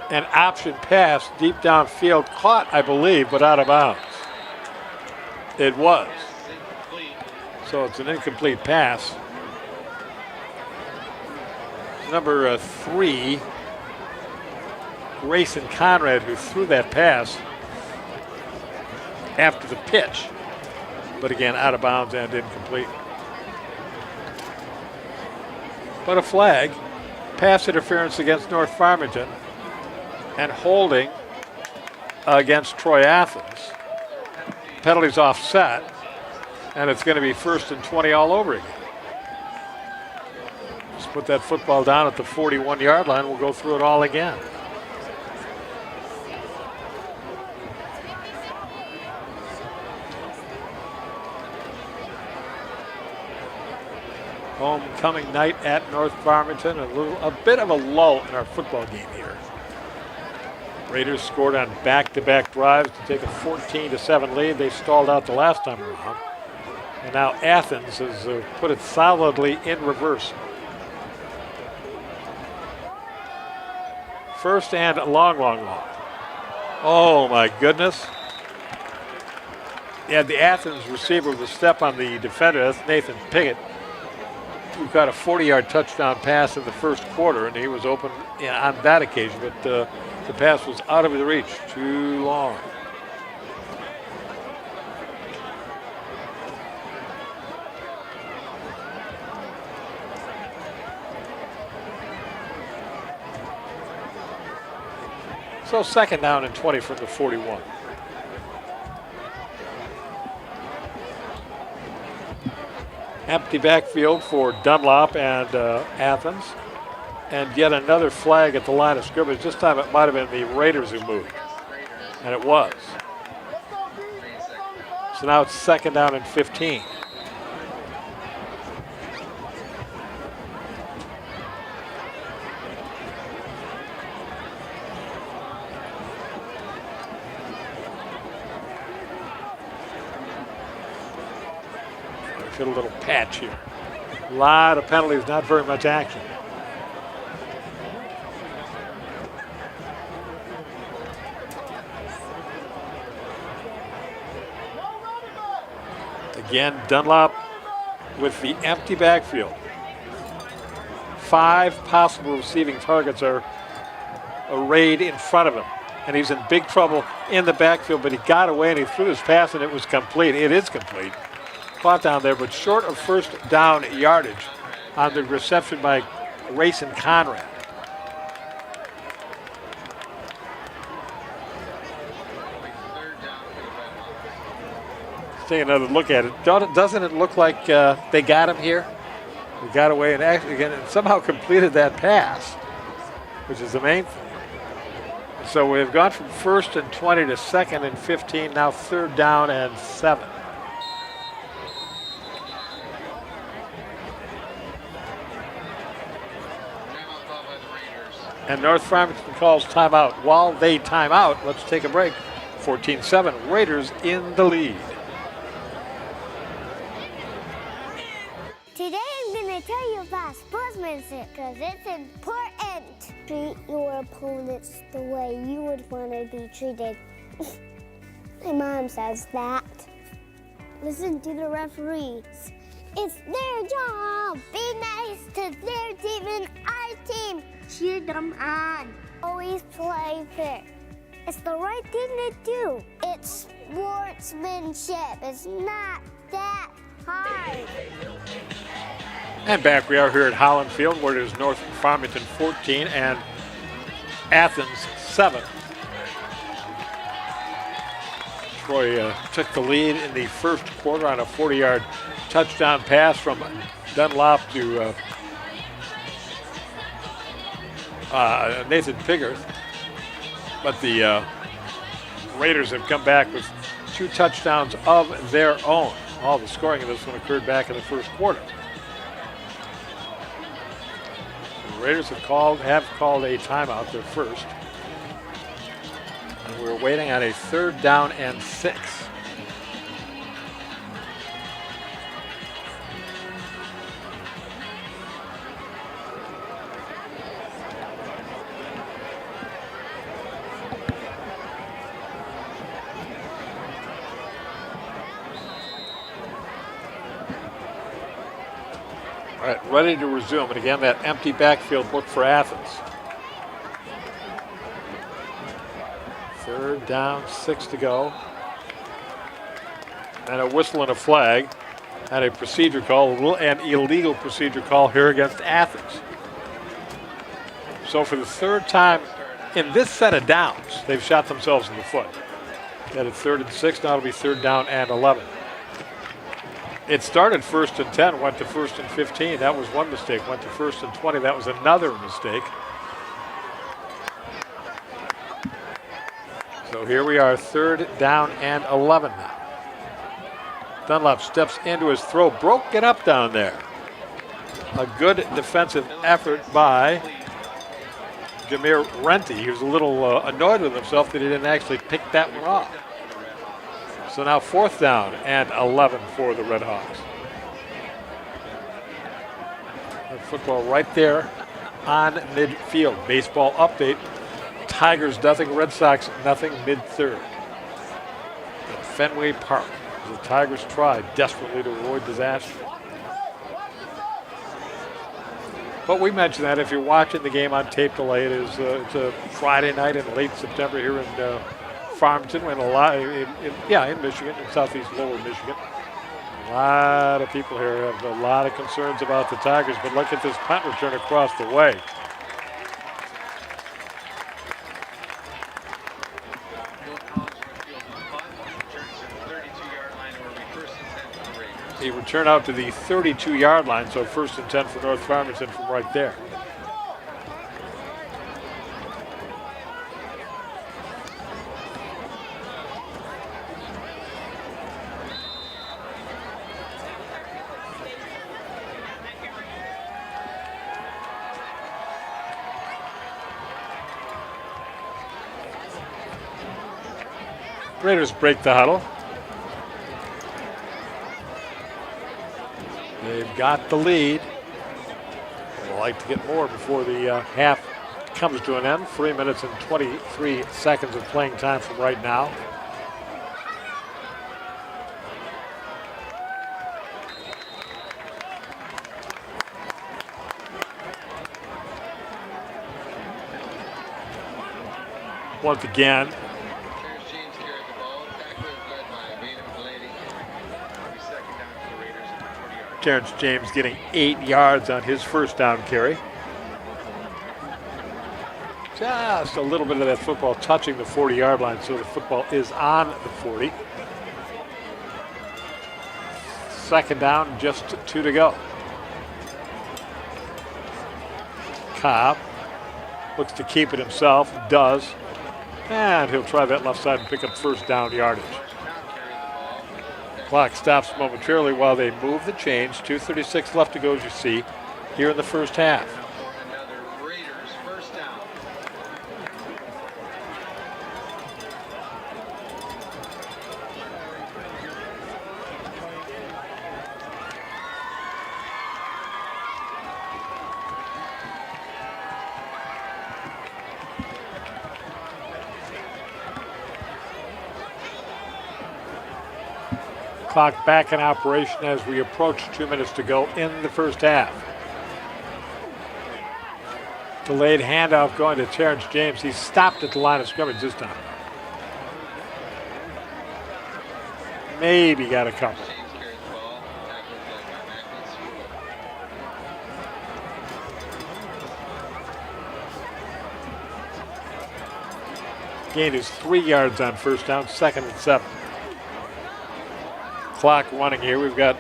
An option pass deep downfield, caught, I believe, but out of bounds. It was. So it's an incomplete pass. Number 3, Grayson Conrad, who threw that pass after the pitch. But again, out of bounds and incomplete. But a flag, pass interference against North Farmington, and holding against Troy Athens. Penalties offset, and it's going to be 1st and 20 all over again. Just put that football down at the 41-yard line. We'll go through it all again. Homecoming night at North Farmington. A bit of a lull in our football game here. Raiders scored on back-to-back drives to take a 14-7 lead. They stalled out the last time around. And now Athens has put it solidly in reverse. 1st and long. Oh my goodness. Yeah, the Athens receiver with a step on the defender. That's Nathan Piggott, who got a 40-yard touchdown pass in the 1st quarter, and he was open on that occasion, but the pass was out of his reach, too long. So 2nd down and 20 from the 41. Empty backfield for Dunlop and Athens. And yet another flag at the line of scrimmage. This time it might have been the Raiders who moved. And it was. So now it's 2nd down and 15. Get a little patch here. A lot of penalties, not very much action. Again, Dunlop with the empty backfield. 5 possible receiving targets are arrayed in front of him. And he's in big trouble in the backfield, but he got away and he threw his pass and it was complete. It is complete. Caught down there, but short of 1st down yardage on the reception by Grayson Conrad. take another look at it. Doesn't it look like they got him here? They got away and actually somehow completed that pass, which is the main thing. So we've gone from 1st and 20 to 2nd and 15, now 3rd down and 7. And North Farmington calls timeout. While they time out, let's take a break. 14-7, Raiders in the lead. Today I'm going to tell you about sportsmanship because it's important. Treat your opponents the way you would want to be treated. My mom says that. Listen to the referees. It's their job. Be nice to their team and our team. Cheer them on. Always play fair. It's the right thing to do. It's sportsmanship. It's not that hard. And back we are here at Holland Field, where it is North Farmington 14 and Athens 7. Troy took the lead in the first quarter on a 40-yard touchdown pass from Dunlop to Nathan Piggerth. But the Raiders have come back with 2 touchdowns of their own. All the scoring of this one occurred back in the first quarter. The Raiders have called a timeout, their first. And we're waiting on a 3rd down and 6. All right, ready to resume. And again, that empty backfield look for Athens. 3rd down, 6 to go. And a whistle and a flag. And a procedure call, an illegal procedure call here against Athens. So for the 3rd time in this set of downs, they've shot themselves in the foot. That is 3rd and 6, now it'll be 3rd down and 11. It started 1st and 10, went to 1st and 15. That was one mistake. Went to 1st and 20. That was another mistake. So here we are, 3rd down and 11 now. Dunlop steps into his throw, broke it up down there. A good defensive effort by Jameer Renty. He was a little annoyed with himself that he didn't actually pick that one off. So now 4th down and 11 for the Red Hawks. The football right there on midfield. Baseball update. Tigers nothing, Red Sox nothing, mid-3rd. At Fenway Park, the Tigers try desperately to avoid disaster. But we mentioned that if you're watching the game on tape delay, it's a Friday night in late September here in Farmington, in Michigan, in southeast lower Michigan. A lot of people here have a lot of concerns about the Tigers, but look at this punt return across the way. He returned out to the 32-yard line, so 1st and 10 for North Farmington from right there. Raiders break the huddle. They've got the lead. They'd like to get more before the half comes to an end. 3 minutes and 23 seconds of playing time from right now. Once again, Terrence James getting 8 yards on his 1st down carry. Just a little bit of that football touching the 40-yard line, so the football is on the 40. Second down, just 2 to go. Cobb looks to keep it himself, does. And he'll try that left side and pick up first down yardage. Clock stops momentarily while they move the chains. 2:36 left to go, as you see, here in the first half. Another Raiders first down. Clock back in operation as we approach 2 minutes to go in the first half. Delayed handoff going to Terrence James. He stopped at the line of scrimmage this time. Maybe got a couple. James carries the ball. Tackled by Gain is 3 yards on first down, 2nd and 7. Clock running here. We've got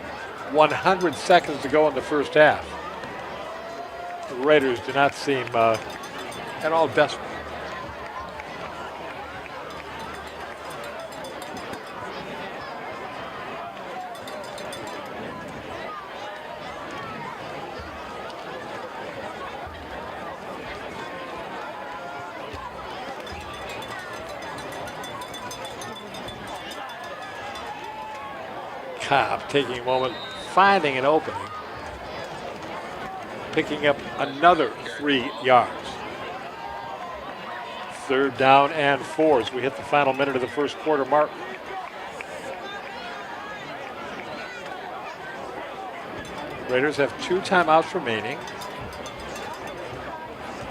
100 seconds to go in the first half. The Raiders do not seem at all desperate. Cobb taking a moment, finding an opening, picking up another 3 yards. 3rd down and 4 as we hit the final minute of the first quarter mark. Raiders have 2 timeouts remaining.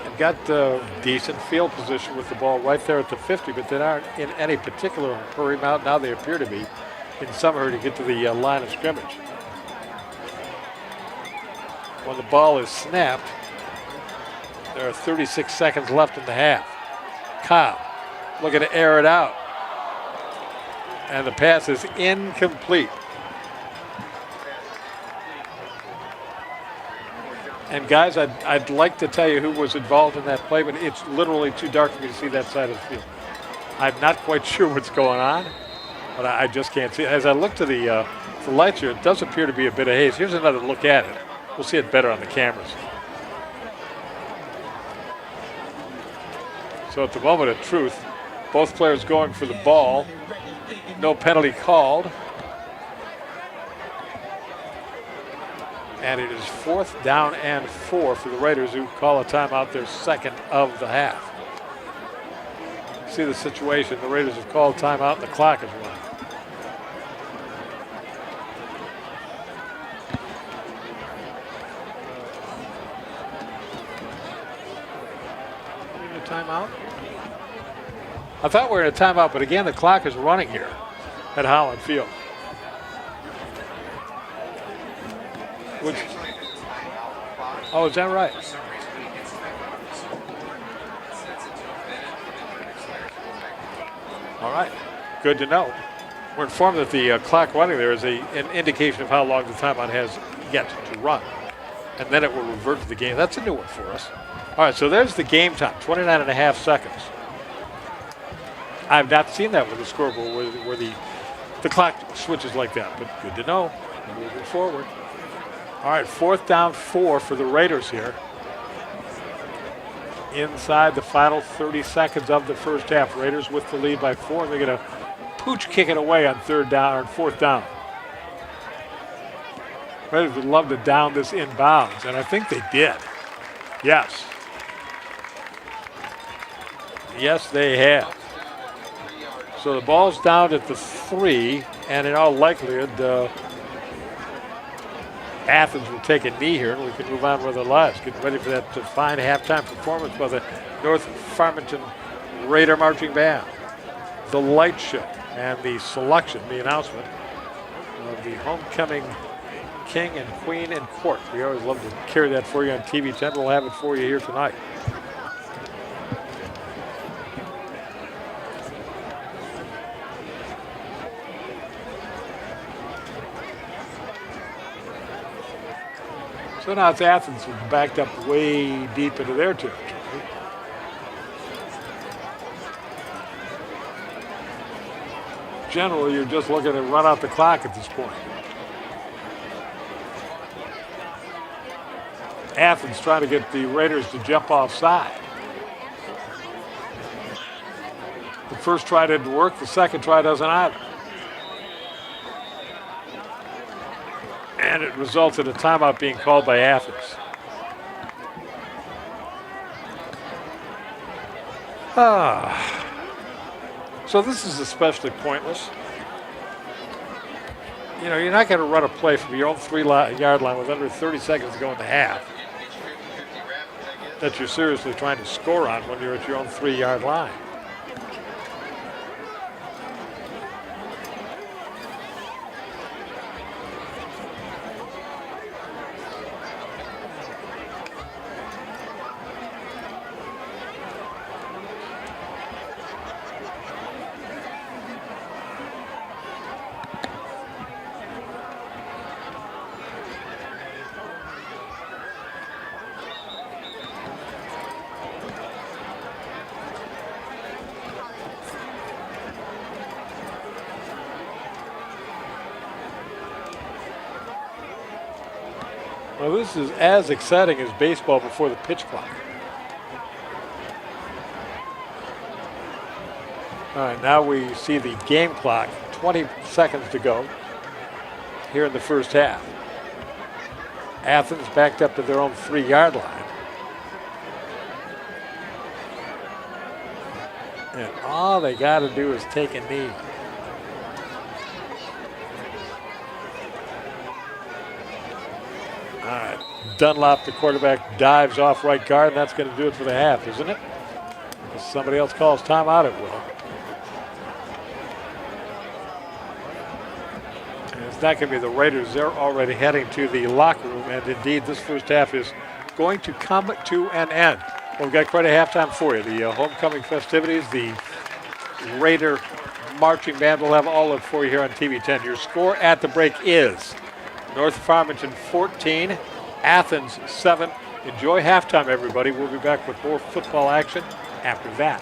They've got decent field position with the ball right there at the 50, but they aren't in any particular hurry. Now they appear to be in some hurry to get to the line of scrimmage. When the ball is snapped, there are 36 seconds left in the half. Cobb looking to air it out. And the pass is incomplete. And guys, I'd like to tell you who was involved in that play, but it's literally too dark for me to see that side of the field. I'm not quite sure what's going on, but I just can't see it. As I look to the lights here, it does appear to be a bit of haze. Here's another look at it. We'll see it better on the cameras. So at the moment of truth, both players going for the ball. No penalty called. And it is 4th down and 4 for the Raiders, who call a timeout, their 2nd of the half. See the situation. The Raiders have called timeout and the clock is running. Timeout? I thought we were in a timeout, but again, the clock is running here at Holland Field. Which, oh, is that right? All right, good to know. We're informed that the clock running there is an indication of how long the timeout has yet to run. And then it will revert to the game. That's a new one for us. All right, so there's the game time, 29 and a half seconds. I've not seen that with the scoreboard where the clock switches like that, but good to know. Moving forward. All right, 4th down 4 for the Raiders here. Inside the final 30 seconds of the first half. Raiders with the lead by 4. They're going to pooch kick it away on 3rd down or 4th down. Raiders would love to down this inbounds, and I think they did. Yes. Yes, they have. So the ball's down at the 3, and in all likelihood, Athens will take a knee here, and we can move on with our lives. Get ready for that fine halftime performance by the North Farmington Raider Marching Band. The light show and the selection, the announcement of the homecoming king and queen and court. We always love to carry that for you on TV 10. We'll have it for you here tonight. So now it's Athens who's backed up way deep into their territory. Generally, you're just looking to run out the clock at this point. Athens trying to get the Raiders to jump offside. The first try didn't work, the second try doesn't either. And it results in a timeout being called by Athens. So this is especially pointless. You know, you're not going to run a play from your own 3-yard line with under 30 seconds to go in the half that you're seriously trying to score on when you're at your own 3-yard line. Well, this is as exciting as baseball before the pitch clock. All right, now we see the game clock, 20 seconds to go here in the first half. Athens backed up to their own 3-yard line. And all they got to do is take a knee. All right, Dunlop, the quarterback, dives off right guard, and that's going to do it for the half, isn't it? If somebody else calls timeout, it will. And it's not going to be the Raiders. They're already heading to the locker room, and indeed, this first half is going to come to an end. Well, we've got quite a halftime for you. The homecoming festivities, the Raider marching band, will have all of it for you here on TV 10. Your score at the break is North Farmington 14, Athens 7. Enjoy halftime, everybody. We'll be back with more football action after that.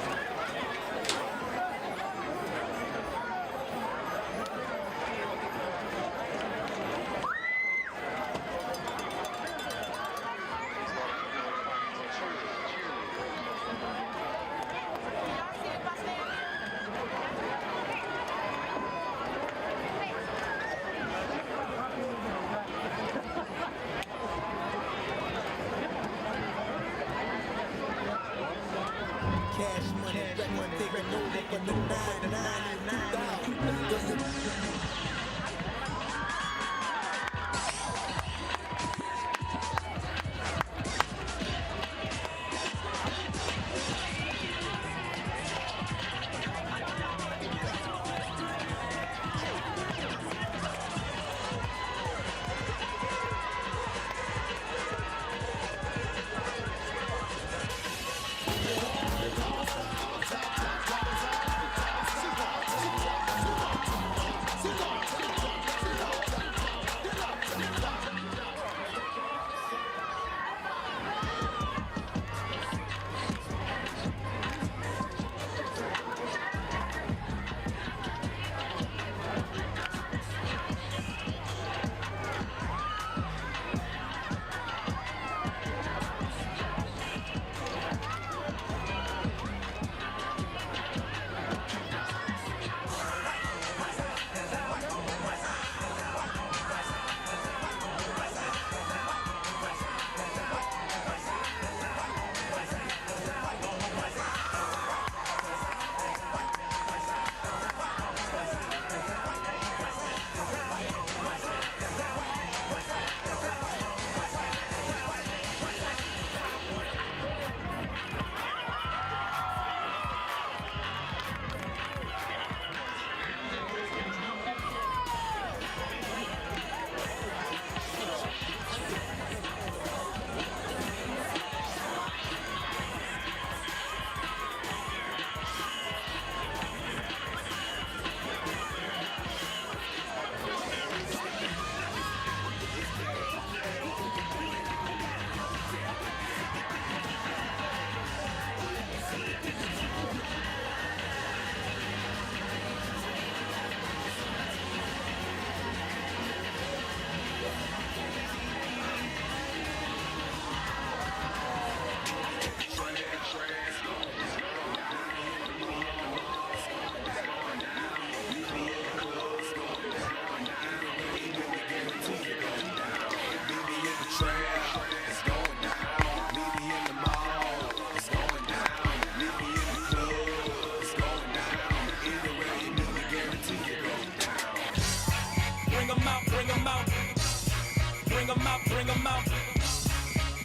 'em out, bring 'em out.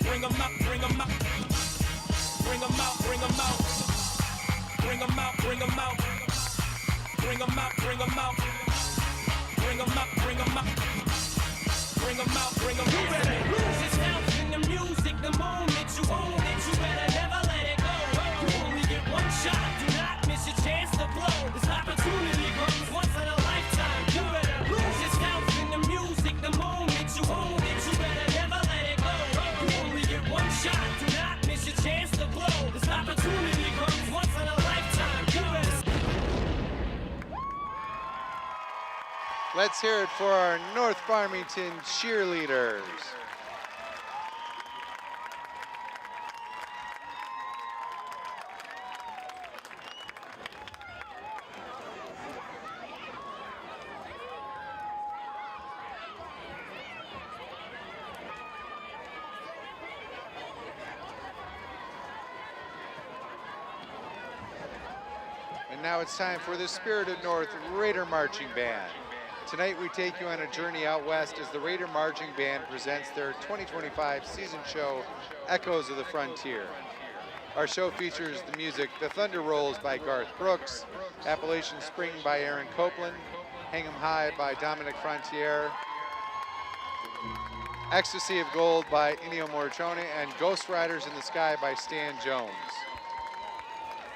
Bring 'em out, bring 'em out. Bring 'em out, bring 'em out. Bring 'em out, bring 'em out. Bring 'em out, bring 'em out. Bring 'em out, bring 'em out. Bring 'em out, bring 'em out. You better lose yourself in the music the moment you own it. You better never let it go. You only get one shot. Do not miss your chance to blow. This opportunity comes once in a lifetime. You better lose yourself in the music the moment you own it. You better never let it go. You only get one shot. Do not miss your chance to blow. This opportunity comes once in a lifetime. You better. Let's hear it for our North Farmington cheerleaders. And now it's time for the Spirit of North Raider Marching Band. Tonight we take you on a journey out west as the Raider Marching Band presents their 2025 season show, Echoes of the Frontier. Our show features the music The Thunder Rolls by Garth Brooks, Appalachian Spring by Aaron Copeland, Hang 'em High by Dominic Frontier, Ecstasy of Gold by Ennio Morricone, and Ghost Riders in the Sky by Stan Jones.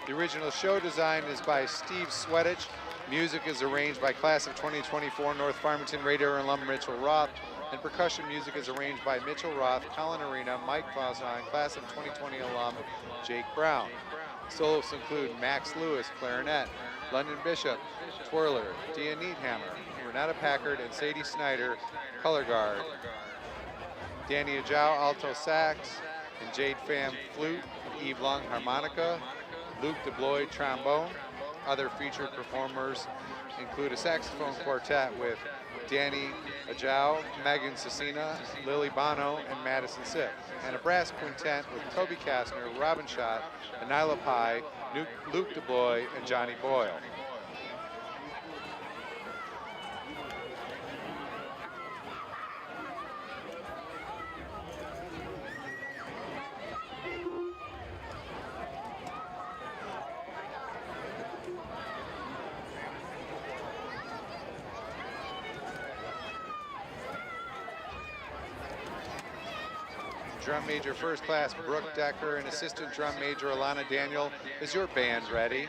The original show design is by Steve Sweatich. Music is arranged by class of 2024 North Farmington Raider alum Mitchell Roth, and percussion music is arranged by Mitchell Roth, Colin Arena, Mike Foster, and class of 2020 alum Jake Brown. Soloists include Max Lewis, clarinet, London Bishop, twirler, Dia Needhammer, Renata Packard, and Sadie Snyder, color guard, Danny Ajao, alto sax, and Jade Pham, flute, Eve Long, harmonica, Luke DeBloy, trombone. Other featured performers include a saxophone quartet with Danny Ajao, Megan Cecina, Lily Bono, and Madison Sick, and a brass quintet with Toby Kastner, Robin Schott, Anila Pai, Luke DeBloy, and Johnny Boyle. Drum Major First Class Brooke Decker and Assistant Drum Major Alana Daniel. Is your band ready?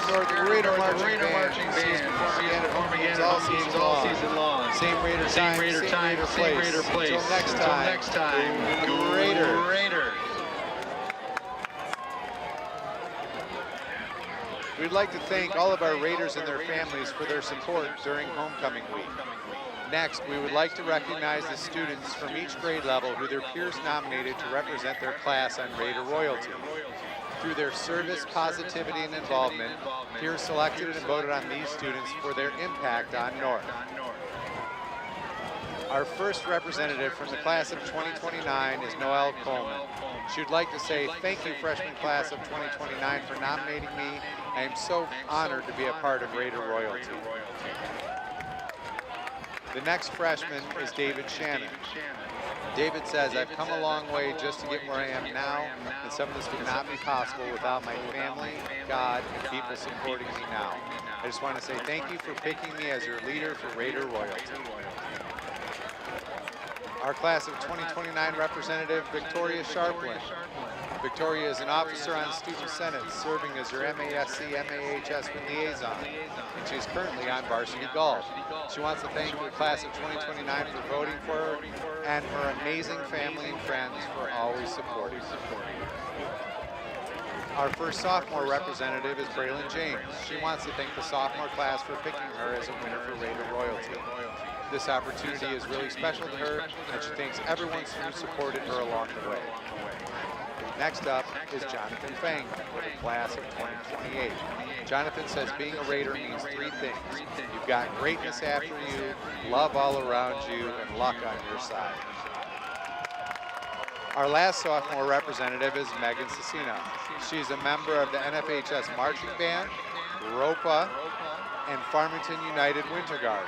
North Raider Marching Band. Sees performing at home games all season long. Same Raider time, same Raider place. Until next time, go Raiders. We'd like to thank all of our Raiders and their families for their support during homecoming week. Next, we would like to recognize the students from each grade level who their peers nominated to represent their class on Raider Royalty. Through their service, positivity, and involvement, peers selected and voted on these students for their impact on North. Our first representative from the class of 2029 is Noelle Coleman. She would like to say thank you, freshman class of 2029, for nominating me. I am so honored to be a part of Raider Royalty. The next freshman is David Shannon. David says, I've come a long way just to get where I am now, and some of this would not be possible without my family, God, and people supporting me now. I just want to say thank you for picking me as your leader for Raider Royalty. Our class of 2029 representative, Victoria Sharplin. Victoria is an officer on Student Senate, serving as your MASC/MAHS liaison, and she's currently on Varsity Golf. She wants to thank the class of 2029 for voting for her and her amazing family and friends for always supporting her. Our first sophomore representative is Braylon James. She wants to thank the sophomore class for picking her as a winner for Raider Royalty. This opportunity is really special to her, and she thanks everyone who supported her along the way. Next up is Jonathan Fang for the class of 2028. Jonathan says being a Raider means three things. You've got greatness after you, love all around you, and luck on your side. Our last sophomore representative is Megan Cecina. She's a member of the NFHS Marching Band, ROPA, and Farmington United Winter Guard.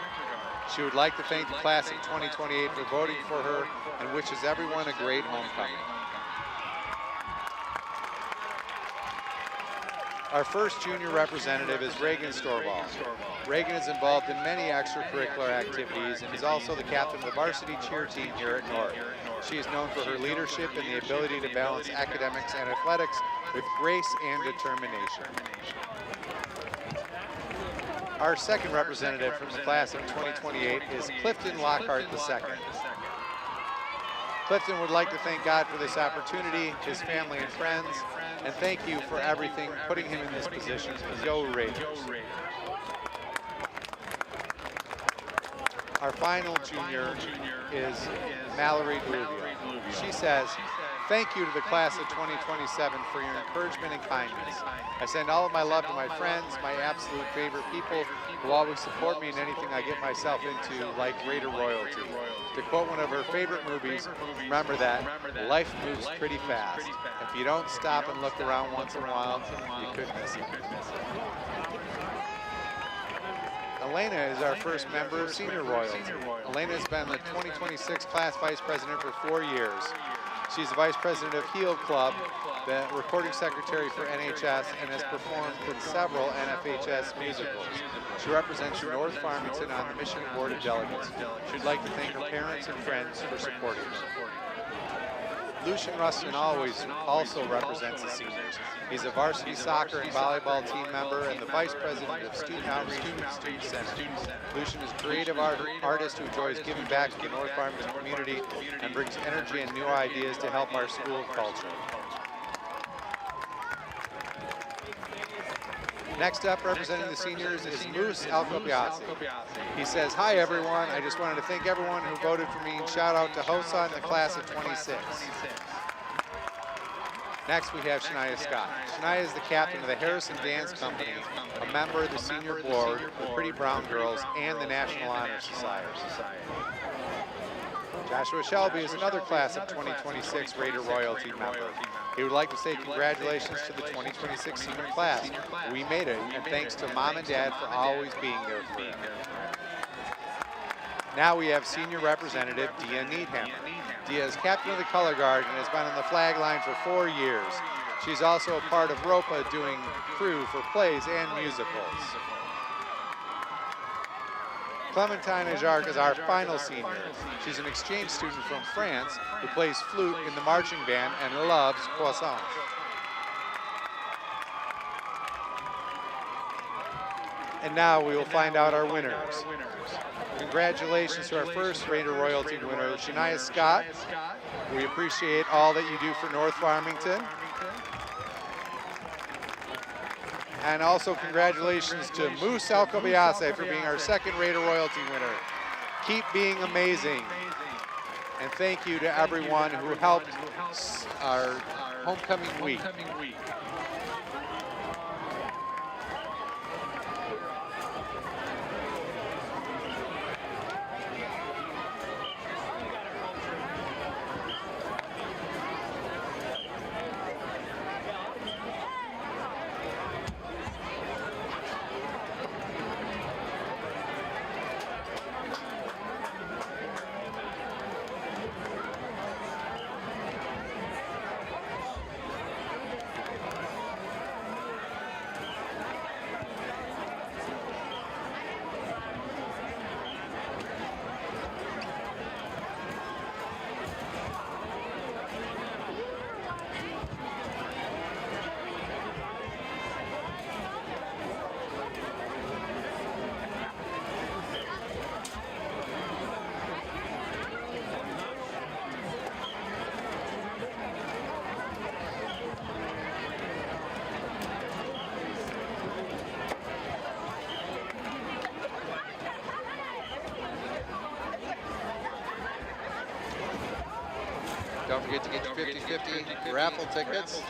She would like to thank the class of 2028 for voting for her and wishes everyone a great homecoming. Our first junior representative is Reagan Storvall. Reagan is involved in many extracurricular activities and is also the captain of the varsity cheer team here at North. She is known for her leadership and the ability to balance academics and athletics with grace and determination. Our second representative from the class of 2028 is Clifton Lockhart II. Clifton would like to thank God for this opportunity, his family and friends, and thank you for everything, putting him in this position. Go Raiders. Our final junior is Mallory Gluvia. She says, thank you to the class of 2027 for your encouragement and kindness. I send all of my love to my friends, my absolute favorite people who always support me in anything I get myself into, like Raider Royalty. To quote one of her favorite movies, remember that life moves pretty fast. If you don't stop and look around once in a while, you could miss it. Elena is our first member of Senior Royalty. Elena has been the 2026 class vice president for 4 years. She's the vice president of Heal Club, the recording secretary for NHS, and has performed in several NFHS musicals. She represents North Farmington on the Michigan Board of Delegates. She'd like to thank her parents and friends for supporting her. Lucian Rustin also represents the seniors. He's a varsity soccer and volleyball team member and the vice president of Student Outreach and Student Senate. Lucian is a creative artist who enjoys giving back to the North Farmington community and brings energy and new ideas to help our school culture. Next up, representing the seniors, is Moose Alcopiazzi. He says, hi everyone, I just wanted to thank everyone who voted for me and shout out to Hosa in the class of 26. Next we have Shania Scott. Shania is the captain of the Harrison Dance Company, a member of the senior board, the Pretty Brown Girls, and the National Honor Society. Joshua Shelby is another class of 2026 Raider Royalty member. He would like to say congratulations to the 2026 senior class. We made it, and thanks to Mom and Dad for always being there for him. Now we have senior representative Dia Needham. Dia is captain of the color guard and has been on the flag line for 4 years. She's also a part of ROPA doing crew for plays and musicals. Clementine Ajarc is our final senior. She's an exchange student from France who plays flute in the marching band and loves croissants. And now we will find out our winners. Congratulations to our first Raider Royalty winner, Shania Scott. We appreciate all that you do for North Farmington. And also congratulations to Moose Alcobiase for being our second Raider Royalty winner. Keep being amazing. And thank you to everyone who helped our homecoming week. Don't forget to get your 50-50 raffle tickets.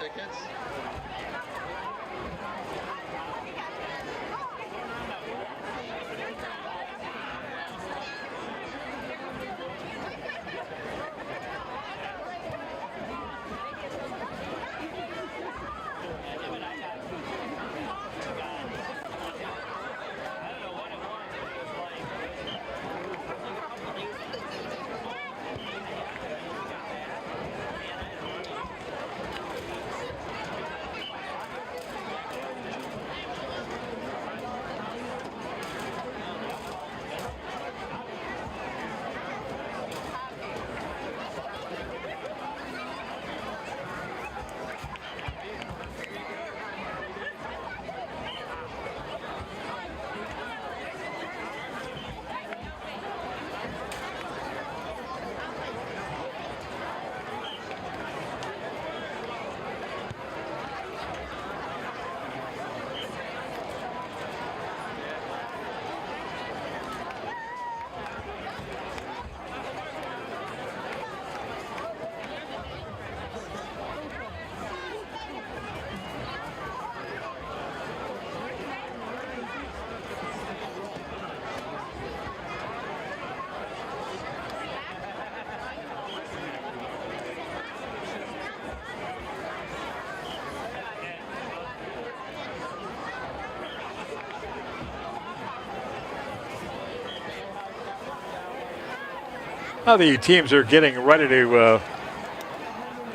Now the teams are getting ready to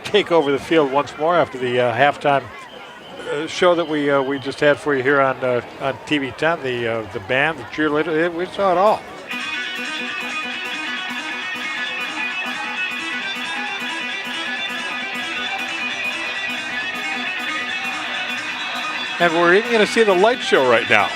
take over the field once more after the halftime show that we just had for you here on TV 10. The band, the cheerleader, we saw it all. And we're even going to see the light show right now.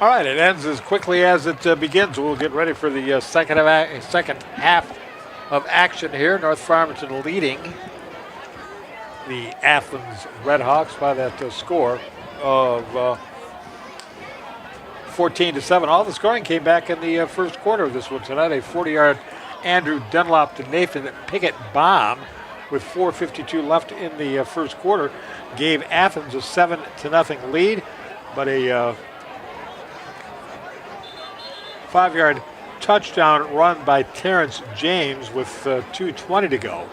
All right, it ends as quickly as it begins. We'll get ready for the second half of action here. North Farmington leading the Athens Redhawks by that score of 14-7. All the scoring came back in the first quarter of this one tonight. A 40-yard Andrew Dunlop to Nathan Pickett bomb with 4:52 left in the first quarter, gave Athens a 7-0 lead, but a 5-yard touchdown run by Terrence James with 2:20 to go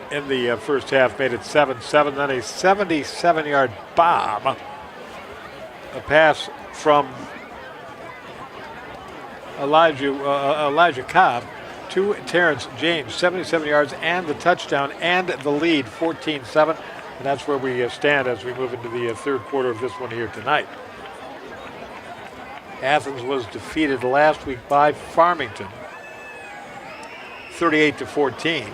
in the first half made it 7-7. Then a 77-yard bomb, a pass from Elijah Cobb to Terrence James, 77 yards and the touchdown and the lead, 14-7. And that's where we stand as we move into the third quarter of this one here tonight. Athens was defeated last week by Farmington, 38-14.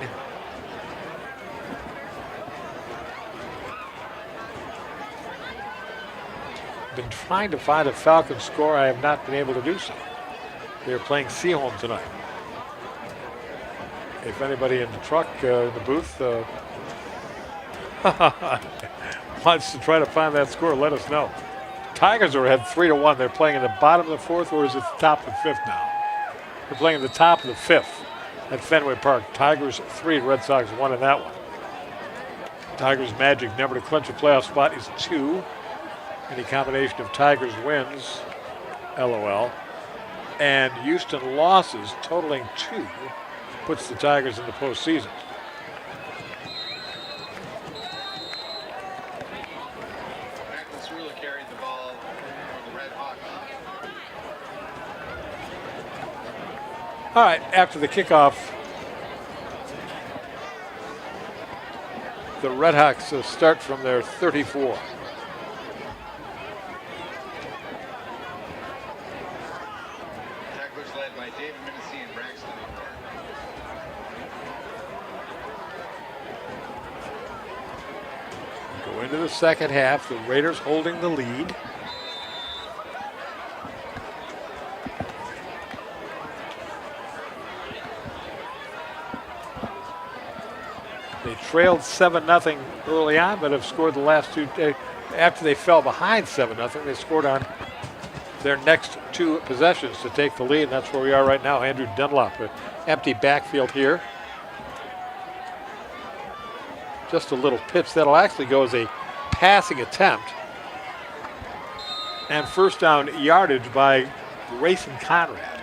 Been trying to find a Falcon score. I have not been able to do so. They're playing Seaholm tonight. If anybody in the truck, in the booth, wants to try to find that score, let us know. Tigers are ahead 3-1. They're playing in the bottom of the fourth, or is it the top of the fifth now? They're playing in the top of the fifth at Fenway Park. Tigers 3, Red Sox 1 in that one. Tigers' magic number to clinch a playoff spot is 2. Any combination of Tigers wins, LOL, and Houston losses totaling 2 puts the Tigers in the postseason. Athens really carried the ball for the Red Hawks. All right, after the kickoff, the Red Hawks start from their 34. Tacklers led by David Minnessy and Braxton. Go into the second half, the Raiders holding the lead. They trailed 7-0 early on, but have scored the last two. After they fell behind 7-0, they scored on their next 2 possessions to take the lead, and that's where we are right now. Andrew Dunlop, an empty backfield here. Just a little pitch that'll actually go as a passing attempt. And first down yardage by Grayson Conrad.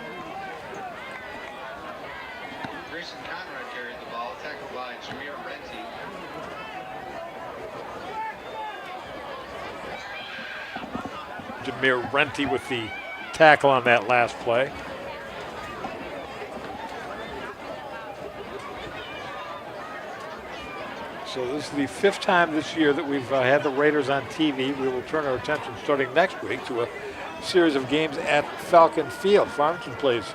Grayson Conrad carried the ball, tackled by Jameer Renty. Jameer Renty with the tackle on that last play. So this is the 5th time this year that we've had the Raiders on TV. We will turn our attention starting next week to a series of games at Falcon Field. Farmington plays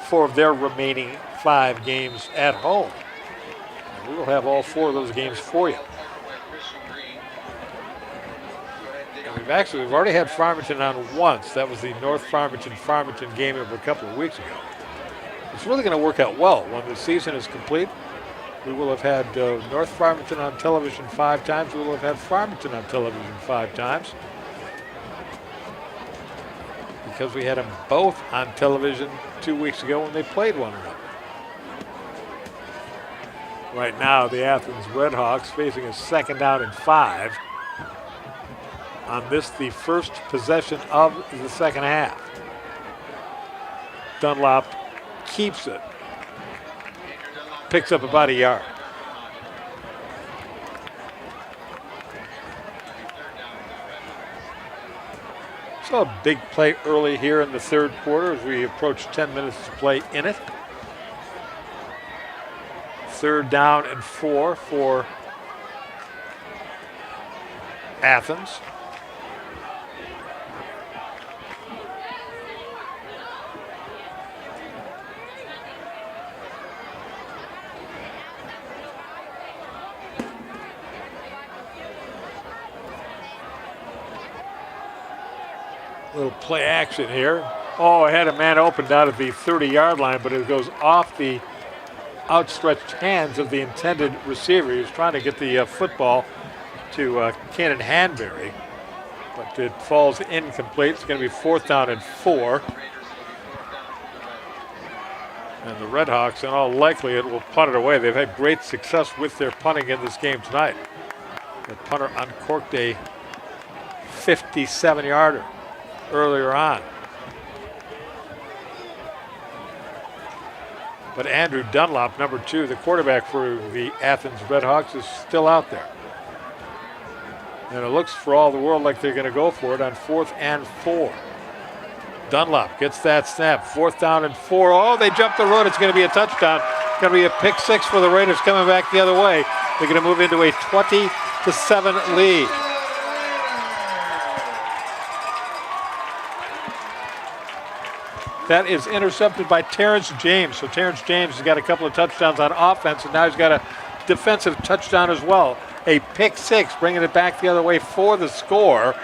4 of their remaining 5 games at home. And we will have all 4 of those games for you. And we've already had Farmington on once. That was the North Farmington game of a couple of weeks ago. It's really going to work out well when the season is complete. We will have had North Farmington on television 5 times. We will have had Farmington on television 5 times. Because we had them both on television 2 weeks ago when they played one another. Right now, the Athens Redhawks facing a 2nd down and 5. On this, the first possession of the second half. Dunlop keeps it. Picks up about a yard. So a big play early here in the third quarter as we approach 10 minutes to play in it. 3rd down and 4 for Athens. Little play action here. Oh, I had a man open down at the 30-yard line, but it goes off the outstretched hands of the intended receiver. He was trying to get the football to Cannon Hanbury, but it falls incomplete. It's going to be 4th down and 4. And the Redhawks, in all likelihood, will punt it away. They've had great success with their punting in this game tonight. The punter uncorked a 57-yarder earlier on. But Andrew Dunlop, number 2, the quarterback for the Athens Redhawks, is still out there. And it looks for all the world like they're going to go for it on 4th and 4. Dunlop gets that snap. 4th down and 4. Oh, they jumped the road. It's going to be a touchdown. It's going to be a pick 6 for the Raiders coming back the other way. They're going to move into a 20-7 lead. That is intercepted by Terrence James. So Terrence James has got a couple of touchdowns on offense, and now he's got a defensive touchdown as well. A pick 6, bringing it back the other way for the score.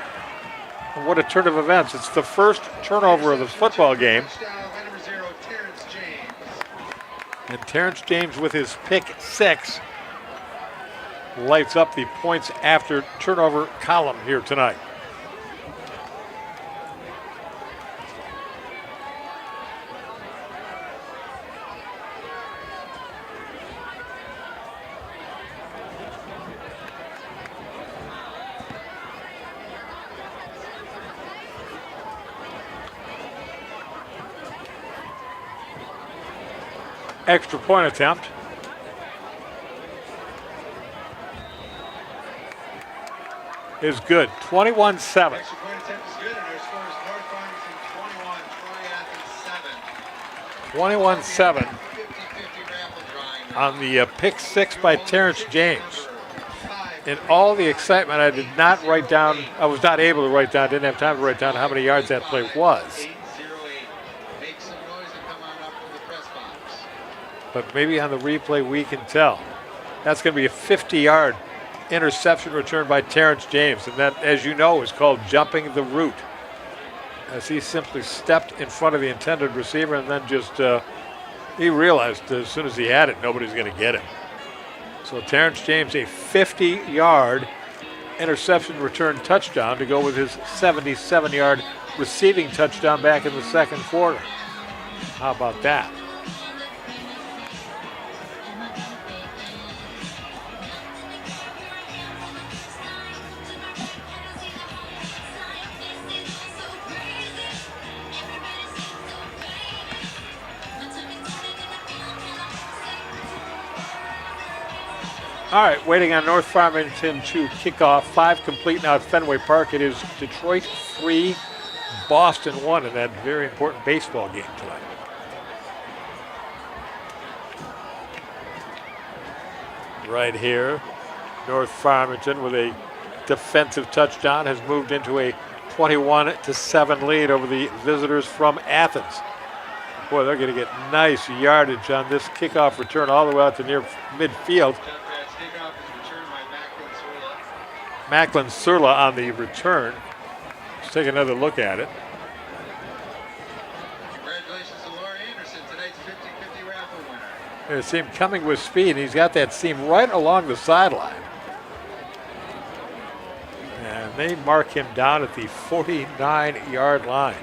And what a turn of events. It's the first turnover of the football game. And Terrence James with his pick 6 lights up the points after turnover column here tonight. Extra point attempt. Is good. 21-7. Extra point attempt is good, and our score is North Farmington 21, Troy Athens 7. 21-7 on the pick 6 by Terrence James. In all the excitement, I did not write down, I was not able to write down, didn't have time to write down how many yards that play was. But maybe on the replay we can tell. That's going to be a 50-yard interception return by Terrence James. And that, as you know, is called jumping the route. As he simply stepped in front of the intended receiver and then just, he realized as soon as he had it, nobody's going to get it. So Terrence James, a 50-yard interception return touchdown to go with his 77-yard receiving touchdown back in the second quarter. How about that? All right, waiting on North Farmington to kick off. 5 complete now at Fenway Park. It is Detroit 3, Boston 1 in that very important baseball game tonight. Right here, North Farmington with a defensive touchdown has moved into a 21-7 lead over the visitors from Athens. Boy, they're going to get nice yardage on this kickoff return all the way out to near midfield. Macklin Surla on the return. Let's take another look at it. Congratulations to Lauren Anderson, tonight's 50-50 raffle winner. There's him coming with speed. He's got that seam right along the sideline. And they mark him down at the 49-yard line.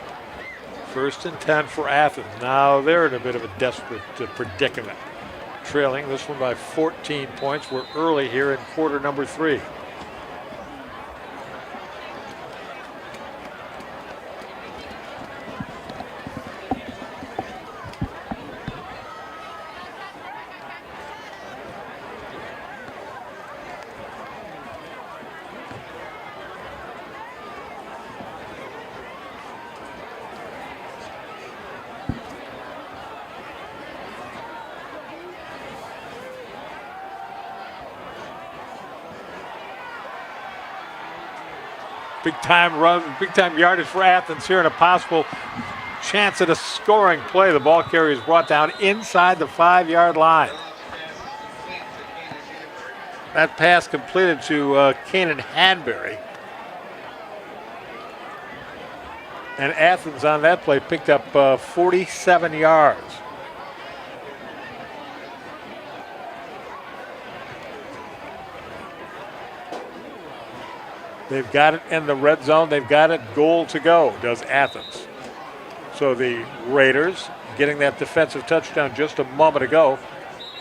1st and 10 for Athens. Now they're in a bit of a desperate predicament. Trailing this one by 14 points. We're early here in quarter number 3. Big time run, big time yardage for Athens here, and a possible chance at a scoring play. The ball carrier is brought down inside the 5-yard line. That pass completed to Kanan Hanbury. And Athens on that play picked up 47 yards. They've got it in the red zone. They've got it goal to go, does Athens. So the Raiders getting that defensive touchdown just a moment ago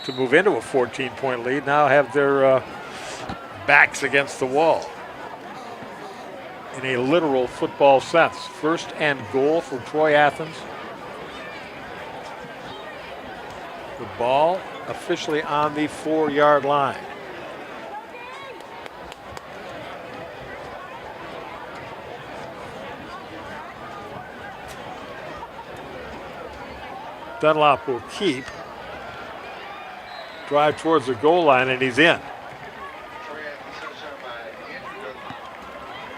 to move into a 14-point lead, now have their backs against the wall in a literal football sense. First and goal for Troy Athens. The ball officially on the 4-yard line. Dunlop will keep. Drive towards the goal line, and he's in.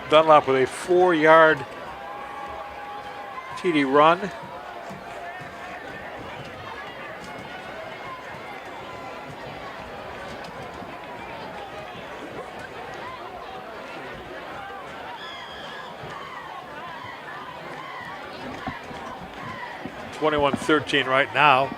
Dunlop with a 4-yard TD run. (21-13) right now.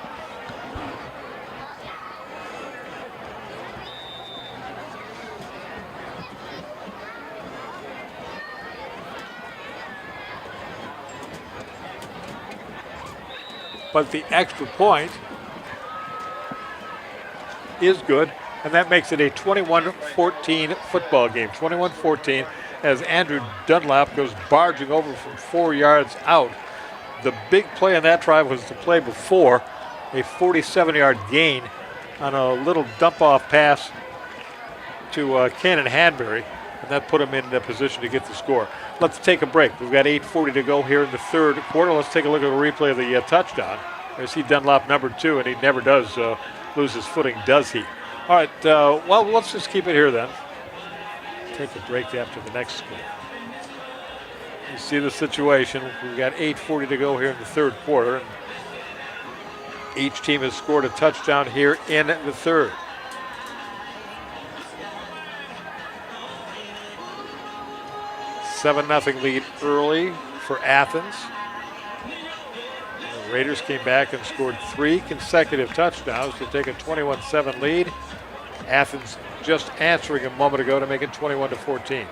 But the extra point is good, and that makes it a 21-14 football game. 21-14 as Andrew Dunlop goes barging over from 4 yards out. The big play on that drive was the play before, a 47-yard gain on a little dump-off pass to Cannon Hanbury, and that put him in a position to get the score. Let's take a break. We've got 8:40 to go here in the third quarter. Let's take a look at the replay of the touchdown. I see Dunlop number 2, and he never does lose his footing, does he? All right, well, let's just keep it here then. Take a break after the next score. You see the situation. We've got 8:40 to go here in the third quarter. And each team has scored a touchdown here in the third. $7-0 lead early for Athens. The Raiders came back and scored 3 consecutive touchdowns to take a 21-7 lead. Athens just answering a moment ago to make it 21-14.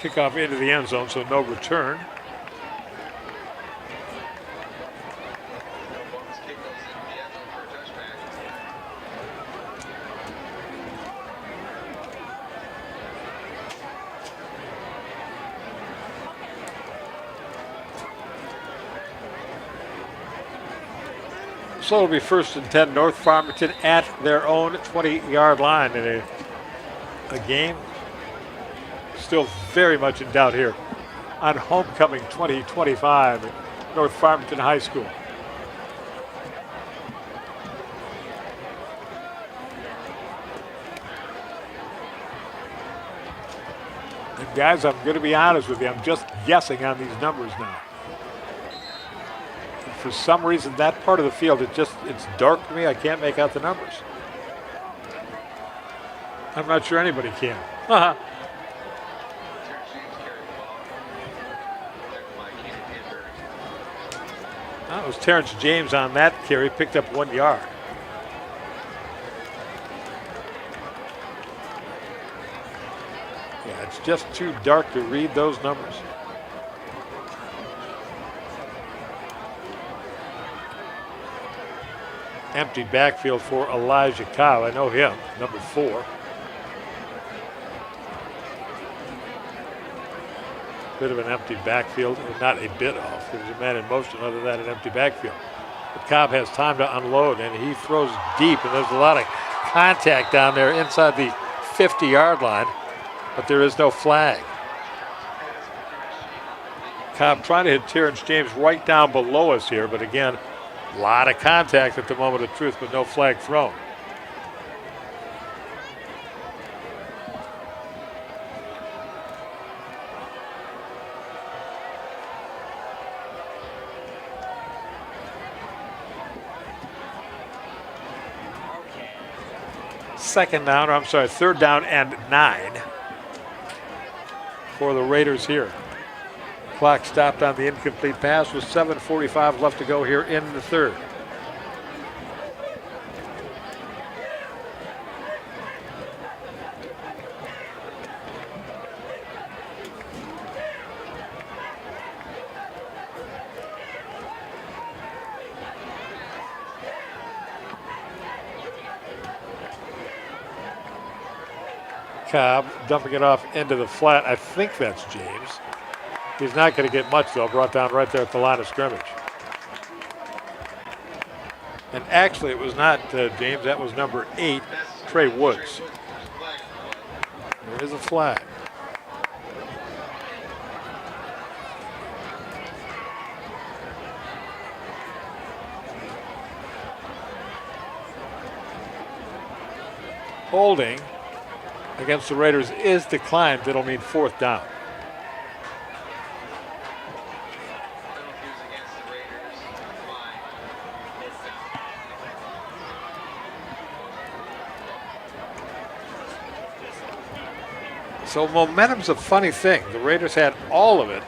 Kickoff into the end zone, so no return. So it'll be 1st and 10, North Farmington at their own 20-yard line in a game still very much in doubt here on homecoming 2025 at North Farmington High School. And guys, I'm going to be honest with you, I'm just guessing on these numbers now. And for some reason, that part of the field, it's dark to me. I can't make out the numbers. I'm not sure anybody can. That was Terrence James on that carry, picked up 1 yard. Yeah, it's just too dark to read those numbers. Empty backfield for Elijah Cobb. I know him, number 4. Bit of an empty backfield, not a bit off. There's a man in motion, other than an empty backfield. But Cobb has time to unload, and he throws deep, and there's a lot of contact down there inside the 50-yard line, but there is no flag. Cobb trying to hit Terrence James right down below us here, but again, a lot of contact at the moment of truth, but no flag thrown. third down and 9 for the Raiders here. Clock stopped on the incomplete pass with 7:45 left to go here in the third. Cobb dumping it off into the flat. I think that's James. He's not going to get much, though. Brought down right there at the line of scrimmage. And actually, it was not James. That was number 8, Trey Woods. There is a flag. Holding against the Raiders is declined. It'll mean 4th down. So momentum's a funny thing. The Raiders had all of it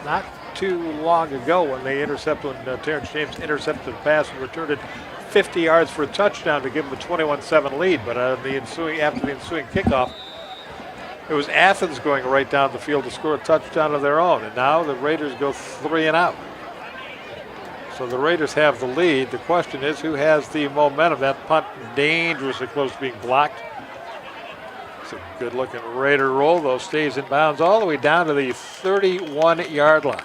not too long ago when Terrence James intercepted the pass and returned it 50 yards for a touchdown to give them a 21-7 lead. But after the ensuing kickoff, it was Athens going right down the field to score a touchdown of their own. And now the Raiders go 3 and out. So the Raiders have the lead. The question is, who has the momentum? That punt dangerously close to being blocked. It's a good-looking Raider roll, though. Stays in bounds all the way down to the 31-yard line.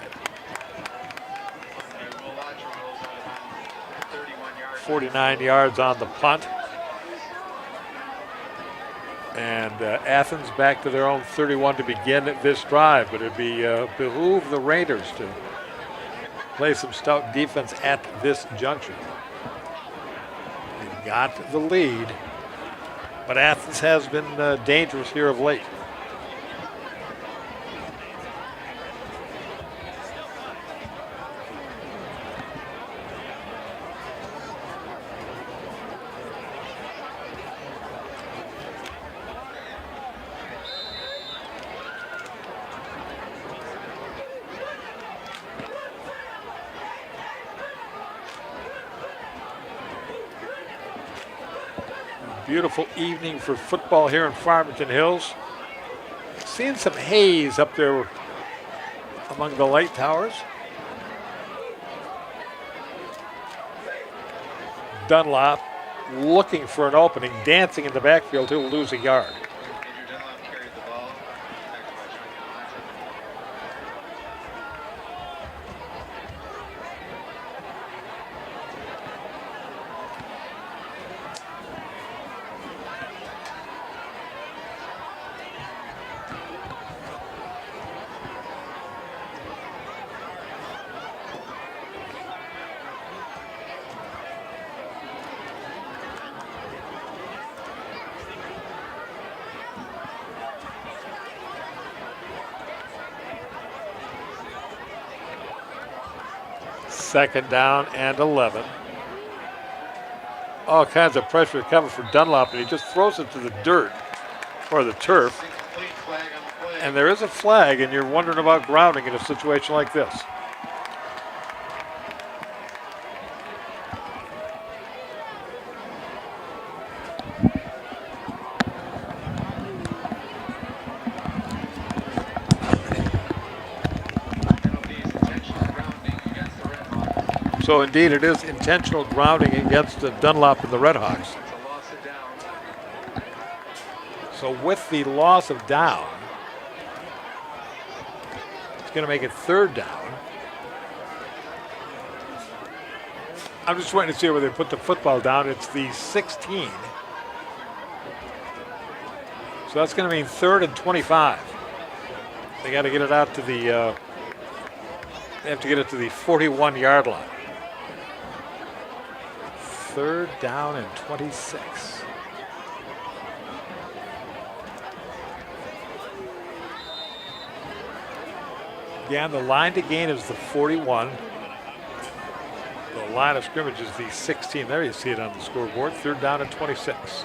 49 yards on the punt. And Athens back to their own 31 to begin this drive. But it'd behoove the Raiders to play some stout defense at this juncture. They've got the lead. But Athens has been dangerous here of late. Beautiful evening for football here in Farmington Hills. Seeing some haze up there among the light towers. Dunlop looking for an opening, dancing in the backfield. He'll lose a yard. Second down and 11. All kinds of pressure coming for Dunlop, and he just throws it to the dirt or the turf. And there is a flag, and you're wondering about grounding in a situation like this. So indeed, it is intentional grounding against the Dunlop and the Redhawks. So with the loss of down, it's going to make it 3rd down. I'm just waiting to see where they put the football down. It's the 16. So that's going to mean 3rd and 25. They got to get it out to the. They have to get it to the 41-yard line. 3rd down and 26. Again, the line to gain is the 41. The line of scrimmage is the 16. There you see it on the scoreboard. 3rd down and 26.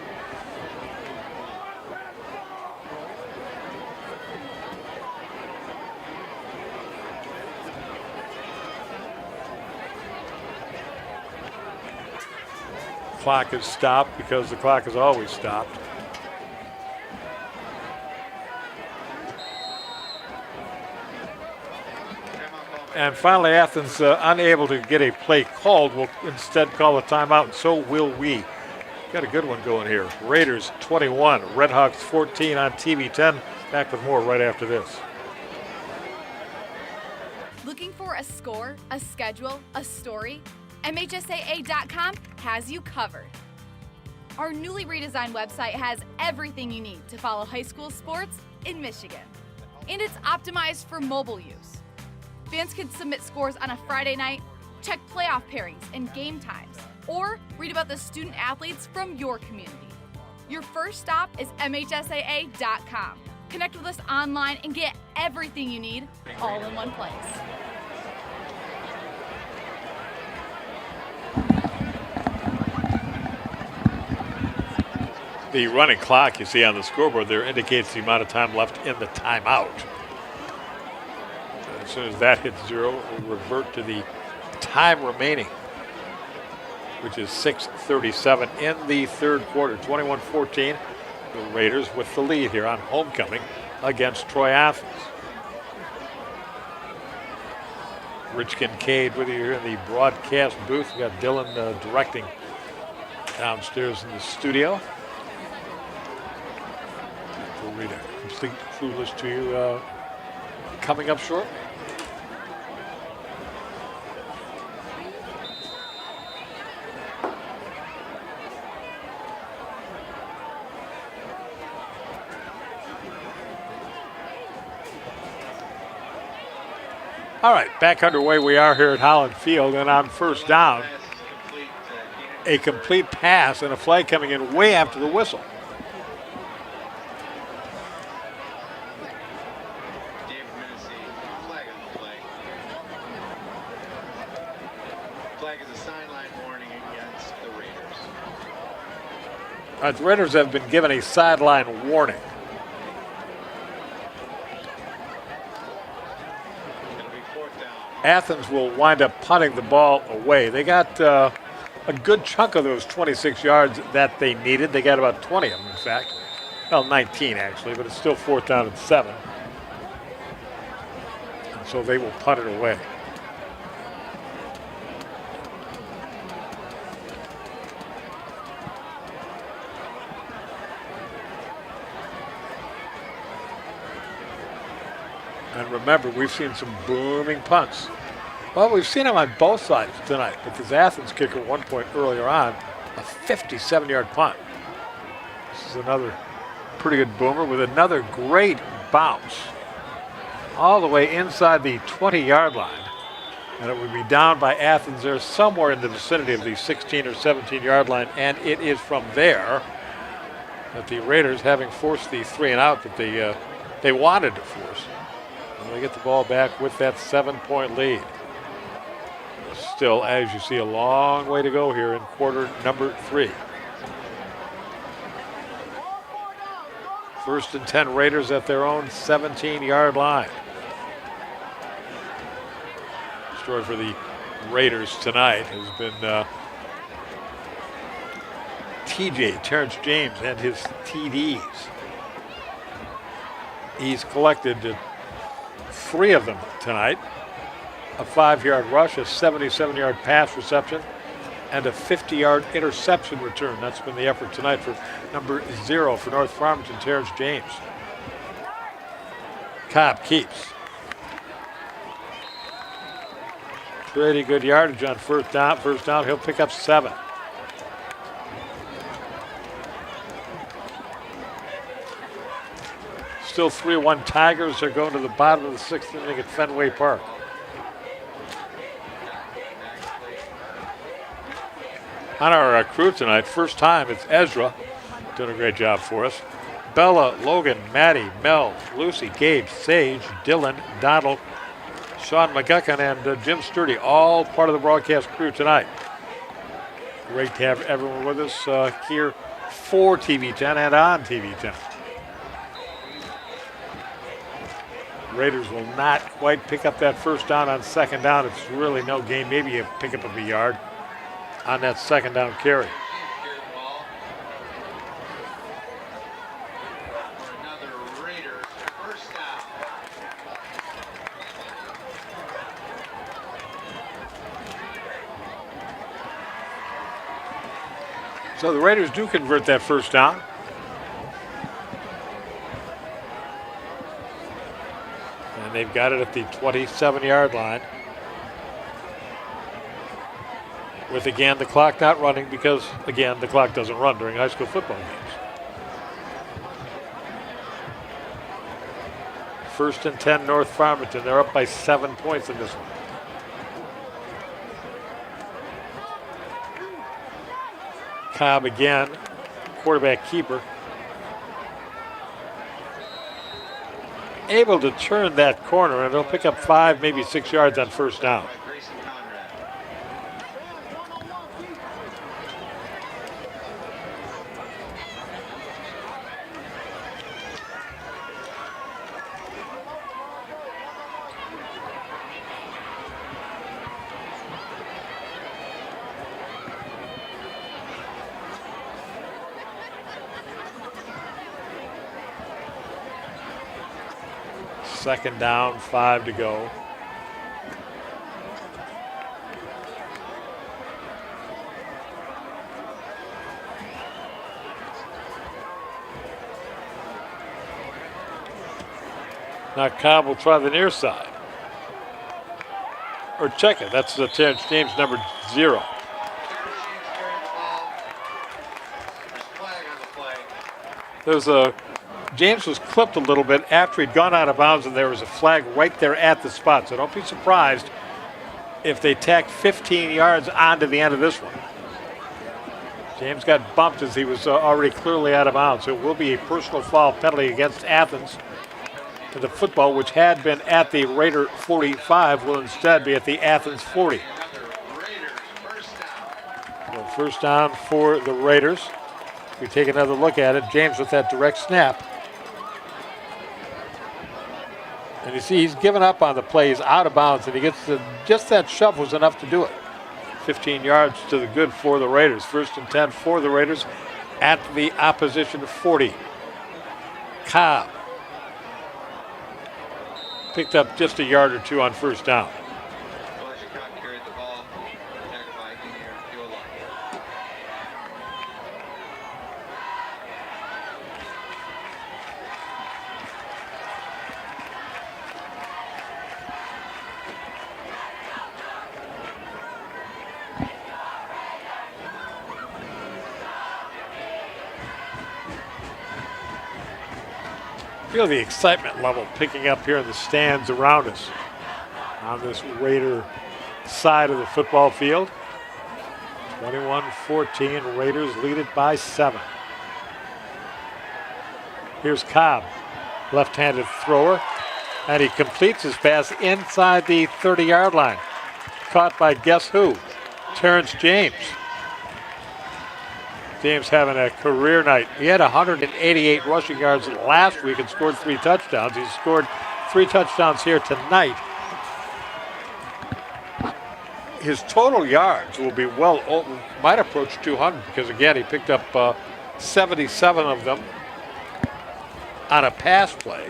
clock is stopped because the clock is always stopped. And finally, Athens, unable to get a play called, will instead call a timeout, and so will we. Got a good one going here. Raiders 21, Redhawks 14 on TV 10. Back with more right after this. Looking for a score, a schedule, a story? MHSAA.com has you covered. Our newly redesigned website has everything you need to follow high school sports in Michigan. And it's optimized for mobile use. Fans can submit scores on a Friday night, check playoff pairings and game times, or read about the student athletes from your community. Your first stop is MHSAA.com. Connect with us online and get everything you need all in one place. The running clock you see on the scoreboard there indicates the amount of time left in the timeout. As soon as that hits zero, we'll revert to the time remaining, which is 6:37 in the third quarter. 21-14, the Raiders with the lead here on homecoming against Troy Athens. Rich Kincaid with you here in the broadcast booth. We got Dylan directing downstairs in the studio. We'll read a complete crew list to you coming up shortly. All right, back underway we are here at Holland Field, and on first down, a complete pass and a flag coming in way after the whistle. Flag on the play. Flag is a sideline warning against the Raiders. The Raiders have been given a sideline warning. Athens will wind up punting the ball away. They got a good chunk of those 26 yards that they needed. They got about 20 of them, in fact. Well, 19 actually, but it's still 4th down and 7. And so they will punt it away. And remember, we've seen some booming punts. Well, we've seen them on both sides tonight, because Athens kicked at one point earlier on a 57-yard punt. This is another pretty good boomer with another great bounce all the way inside the 20-yard line. And it would be down by Athens there somewhere in the vicinity of the 16 or 17-yard line, and it is from there that the Raiders, having forced the 3-and-out that they wanted to force, they get the ball back with that 7-point lead. Still, as you see, a long way to go here in quarter number 3. 1st and 10 Raiders at their own 17-yard line. Story for the Raiders tonight has been TJ, Terrence James, and his TDs. He's collected 3 of them tonight. A 5-yard rush, a 77-yard pass reception, and a 50-yard interception return. That's been the effort tonight for number 0 for North Farmington, Terrence James. Cobb keeps. Pretty good yardage on first down. He'll pick up 7. Still 3-1 Tigers. They're going to the bottom of the 6th inning at Fenway Park. On our crew tonight, first time, it's Ezra, doing a great job for us. Bella, Logan, Maddie, Mel, Lucy, Gabe, Sage, Dylan, Donald, Sean McGuckin, and Jim Sturdy, all part of the broadcast crew tonight. Great to have everyone with us here for TV 10 and on TV 10. Raiders will not quite pick up that first down on 2nd down. It's really no gain, maybe a pickup of a yard on that 2nd down carry. So the Raiders do convert that first down. And they've got it at the 27-yard line. With, again, the clock not running because, again, the clock doesn't run during high school football games. First and 10 North Farmington. They're up by 7 points in this one. Cobb again, quarterback keeper. Able to turn that corner, and they'll pick up 5, maybe 6 yards on first down. Second down, 5 to go. Now Cobb will try the near side. Or check it. That's the Terrence James, number 0. There's a James was clipped a little bit after he'd gone out of bounds, and there was a flag right there at the spot. So don't be surprised if they tacked 15 yards onto the end of this one. James got bumped as he was already clearly out of bounds. So it will be a personal foul penalty against Athens. And the football, which had been at the Raider 45, will instead be at the Athens 40. So first down for the Raiders. If we take another look at it, James with that direct snap. And you see he's given up on the play. He's out of bounds, and he gets just that shove was enough to do it. 15 yards to the good for the Raiders. First and 10 for the Raiders at the opposition 40. Cobb picked up just a yard or 2 on first down. Feel the excitement level picking up here in the stands around us on this Raider side of the football field. 21-14, Raiders lead it by 7. Here's Cobb, left-handed thrower, and he completes his pass inside the 30-yard line. Caught by guess who? Terrence James. James having a career night. He had 188 rushing yards last week and scored 3 touchdowns. He's scored 3 touchdowns here tonight. His total yards will be might approach 200 because, again, he picked up 77 of them on a pass play.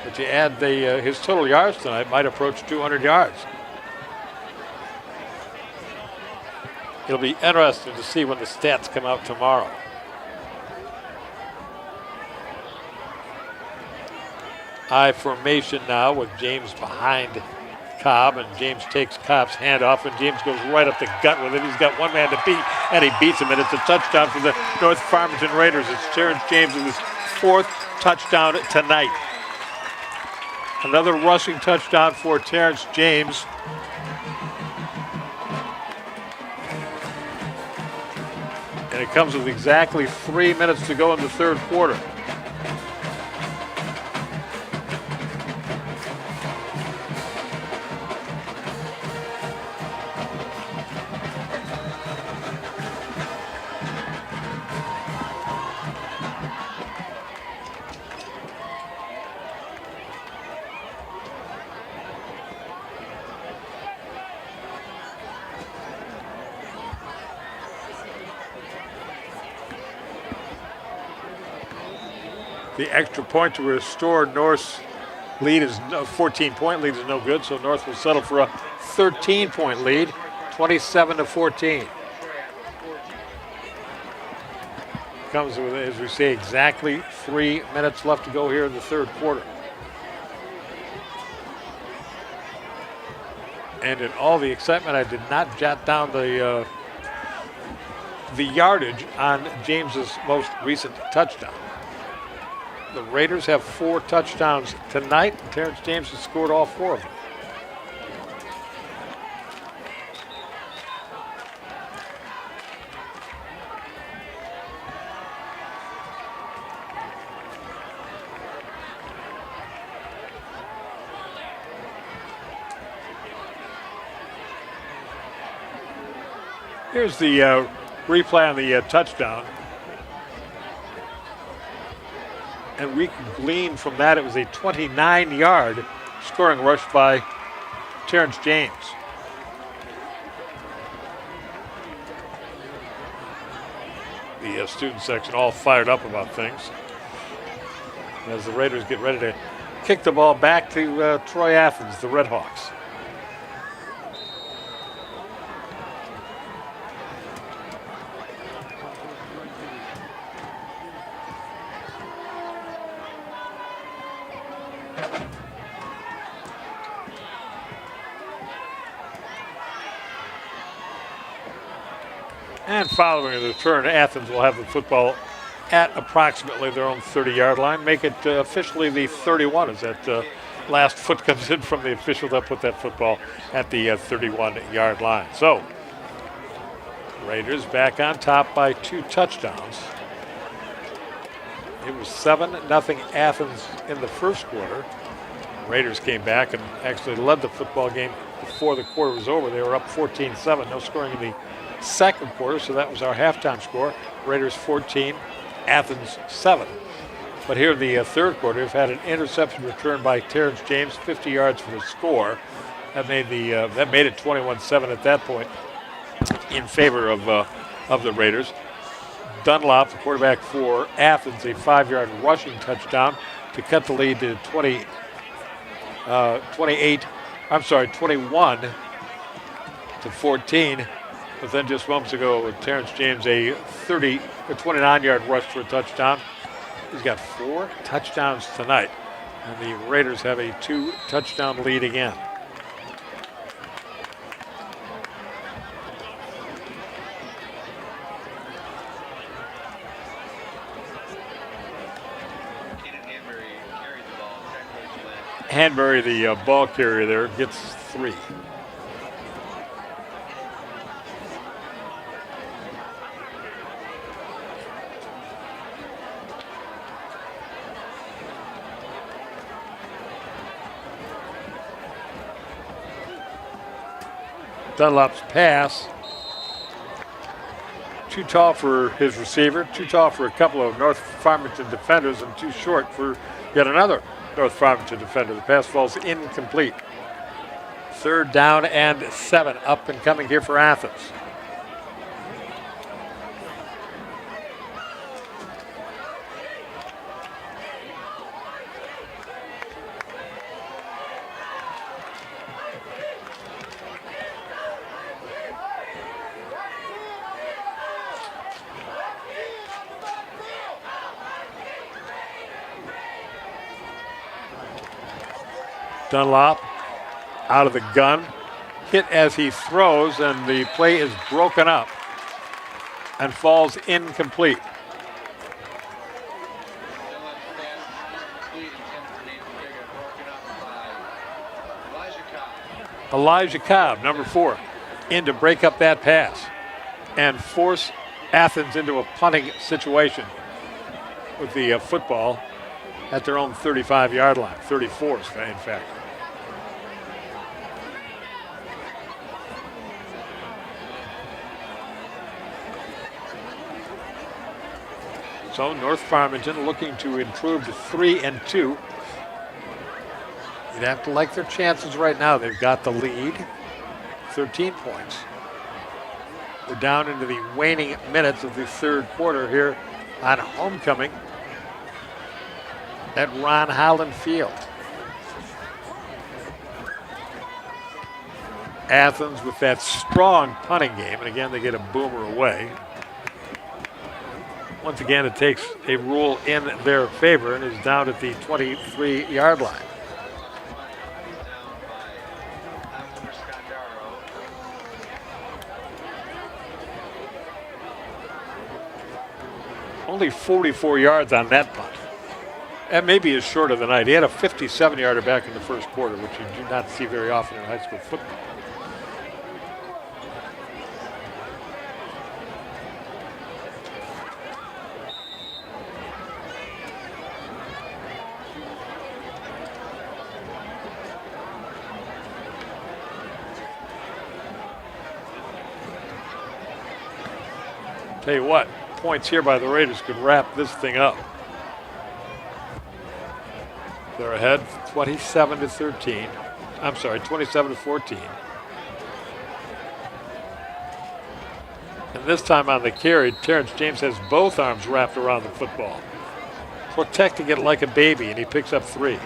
But you add his total yards tonight might approach 200 yards. It'll be interesting to see when the stats come out tomorrow. I formation now with James behind Cobb, and James takes Cobb's hand off, and James goes right up the gut with it. He's got one man to beat, and he beats him, and it's a touchdown for the North Farmington Raiders. It's Terrence James with his 4th touchdown tonight. Another rushing touchdown for Terrence James. And it comes with exactly 3 minutes to go in the third quarter. The extra point to restore North's lead is 14-point lead is no good, so North will settle for a 13-point lead. 27-14. Comes with, as we say, exactly 3 minutes left to go here in the third quarter. And in all the excitement, I did not jot down the yardage on James's most recent touchdown. The Raiders have 4 touchdowns tonight. Terrence James has scored all 4 of them. Here's the replay on the touchdown. And we can glean from that it was a 29-yard scoring rush by Terrence James. The student section all fired up about things as the Raiders get ready to kick the ball back to Troy Athens, the Red Hawks. And following the return, Athens will have the football at approximately their own 30-yard line. Make it officially the 31 as that last foot comes in from the official that put that football at the 31-yard line. So, Raiders back on top by 2 touchdowns. It was 7-0 Athens in the first quarter. Raiders came back and actually led the football game before the quarter was over. They were up 14-7, no scoring in the second quarter, so that was our halftime score. Raiders 14, Athens 7. But here in the third quarter, we've had an interception return by Terrence James, 50 yards for the score. That made it 21-7 at that point in favor of the Raiders. Dunlop, the quarterback for Athens, a 5-yard rushing touchdown to cut the lead to 21 to 14. But then just moments ago, Terrence James, a 29-yard rush for a touchdown. He's got 4 touchdowns tonight, and the Raiders have a 2-touchdown lead again. Hanbury, the ball carrier there, gets 3. Dunlop's pass, too tall for his receiver, too tall for a couple of North Farmington defenders, and too short for yet another North Farmington defender. The pass falls incomplete. 3rd down and 7, up and coming here for Athens. Dunlop out of the gun, hit as he throws, and the play is broken up and falls incomplete. Elijah Cobb, number 4, in to break up that pass and force Athens into a punting situation with the football at their own 35-yard line, 34 in fact. So North Farmington looking to improve to 3-2. You'd have to like their chances right now. They've got the lead, 13 points. We're down into the waning minutes of the third quarter here on homecoming at Ron Holland Field. Athens with that strong punting game, and again they get a boomer away. Once again, it takes a rule in their favor and is down at the 23-yard line. Only 44 yards on that punt. That maybe is short of the night. He had a 57-yarder back in the first quarter, which you do not see very often in high school football. Tell you what, points here by the Raiders could wrap this thing up. They're ahead 27-13. I'm sorry, 27-14. And this time on the carry, Terrence James has both arms wrapped around the football, protecting it like a baby, and he picks up 3.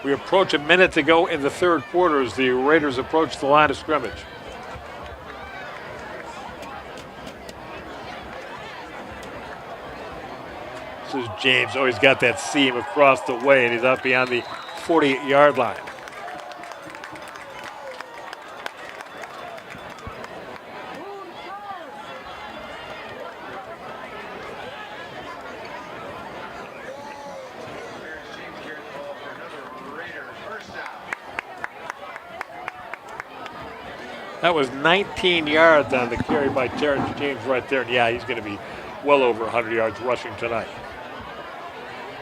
We approach a minute to go in the third quarter as the Raiders approach the line of scrimmage. This is James. Oh, he's got that seam across the way, and he's out beyond the 40-yard line. That was 19 yards on the carry by Terrence James right there. And yeah, he's going to be well over 100 yards rushing tonight.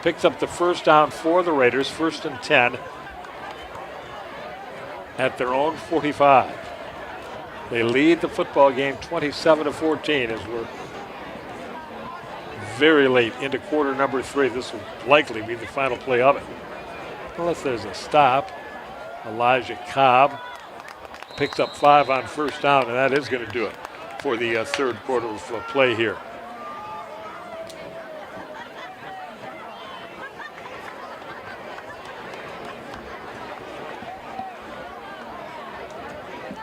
Picks up the first down for the Raiders, 1st and 10 at their own 45. They lead the football game 27-14 as we're very late into quarter number 3. This will likely be the final play of it. Unless there's a stop. Elijah Cobb picks up 5 on first down, and that is going to do it for the third quarter of play here.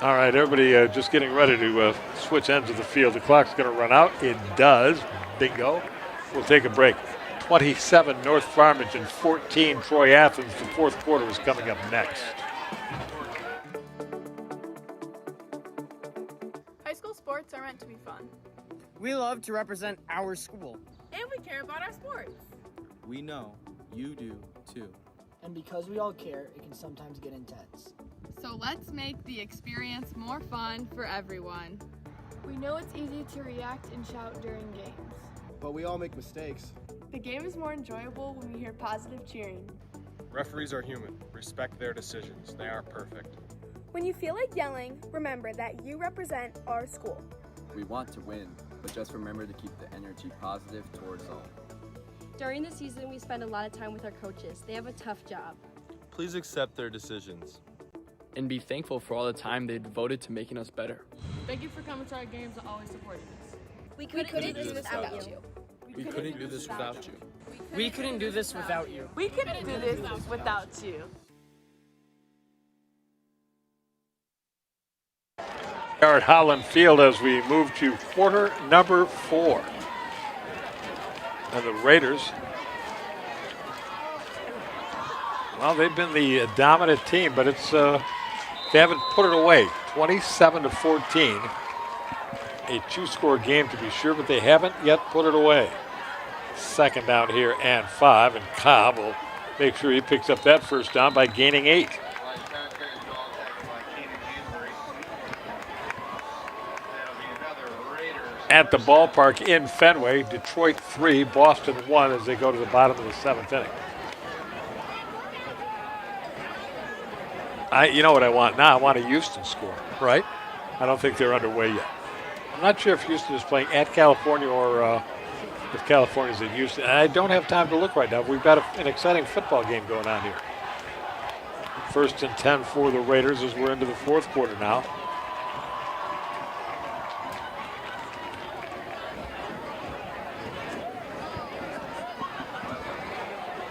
All right, everybody just getting ready to switch ends of the field. The clock's going to run out. It does. Bingo. We'll take a break. 27 North Farmington, 14 Troy Athens. The fourth quarter is coming up next. Sports are meant to be fun. We love to represent our school. And we care about our sports. We know you do too. And because we all care, it can sometimes get intense. So let's make the experience more fun for everyone. We know it's easy to react and shout during games. But we all make mistakes. The game is more enjoyable when we hear positive cheering. Referees are human. Respect their decisions. They aren't perfect. When you feel like yelling, remember that you represent our school. We want to win, but just remember to keep the energy positive towards all. During the season, we spend a lot of time with our coaches. They have a tough job. Please accept their decisions. And be thankful for all the time they devoted to making us better. Thank you for coming to our games and always supporting us. We couldn't do this without you. We couldn't do this without you. We couldn't do this without you. We couldn't do this without you. At Holland Field as we move to quarter number 4. And the Raiders, well, they've been the dominant team, but it's they haven't put it away. 27-14. A 2-score game to be sure, but they haven't yet put it away. Second down here and 5, and Cobb will make sure he picks up that first down by gaining 8. At the ballpark in Fenway, Detroit 3, Boston 1 as they go to the bottom of the 7th inning. You know what I want now? I want a Houston score, right? I don't think they're underway yet. I'm not sure if Houston is playing at California or if California's in Houston. And I don't have time to look right now. We've got an exciting football game going on here. 1st and 10 for the Raiders as we're into the 4th quarter now.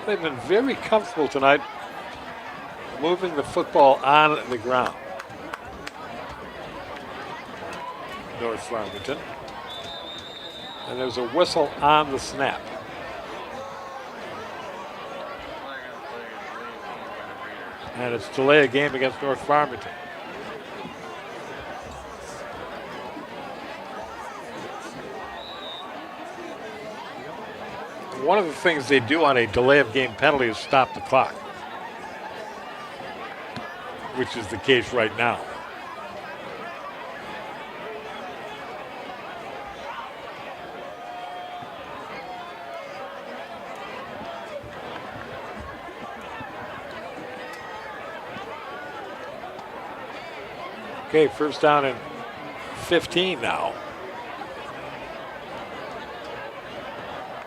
They've been very comfortable tonight moving the football on the ground. North Farmington. And there's a whistle on the snap. And it's delay a game against North Farmington. One of the things they do on a delay of game penalty is stop the clock, which is the case right now. Okay, 1st down and 15 now.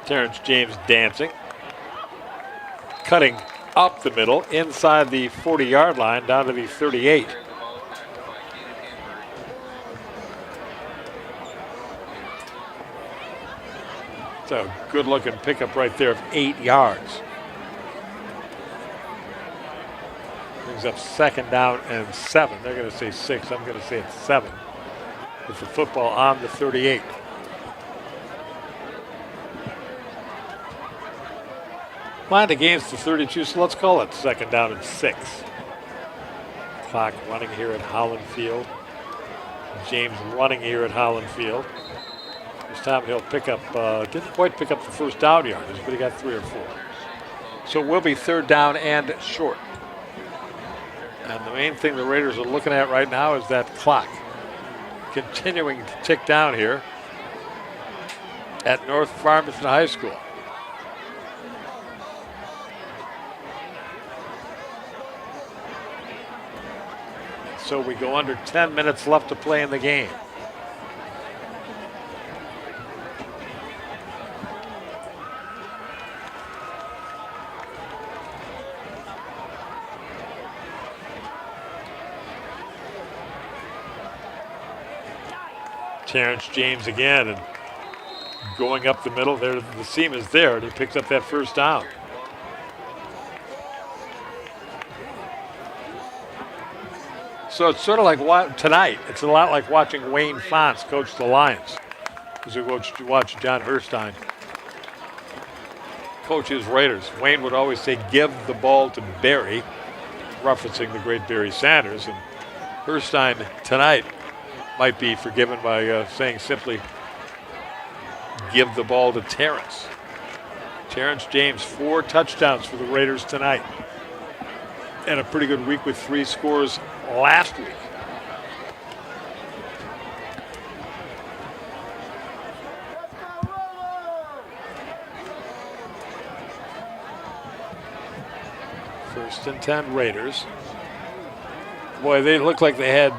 Terrence James dancing. Cutting up the middle, inside the 40-yard line, down to the 38. It's a good-looking pickup right there of 8 yards. Brings up 2nd down and 7. They're going to say 6. I'm going to say it's 7. With the football on the 38. Line of game's to 32, so let's call it 2nd down and 6. Clock running here at Holland Field. James running here at Holland Field. This time he'll pick up, didn't quite pick up the 1st down yardage, but he got 3 or 4. So it will be 3rd down and short. And the main thing the Raiders are looking at right now is that clock continuing to tick down here at North Farmington High School. So we go under 10 minutes left to play in the game. Terrence James again, and going up the middle there, the seam is there, and he picks up that 1st down. So it's sort of like tonight, it's a lot like watching Wayne Fonts coach the Lions. As we watch John Herstein coach his Raiders. Wayne would always say, give the ball to Barry, referencing the great Barry Sanders. And Herstein tonight might be forgiven by saying simply, give the ball to Terrence. Terrence James, 4 touchdowns for the Raiders tonight. And a pretty good week with 3 scores last week. First and 10 Raiders. Boy, they look like they had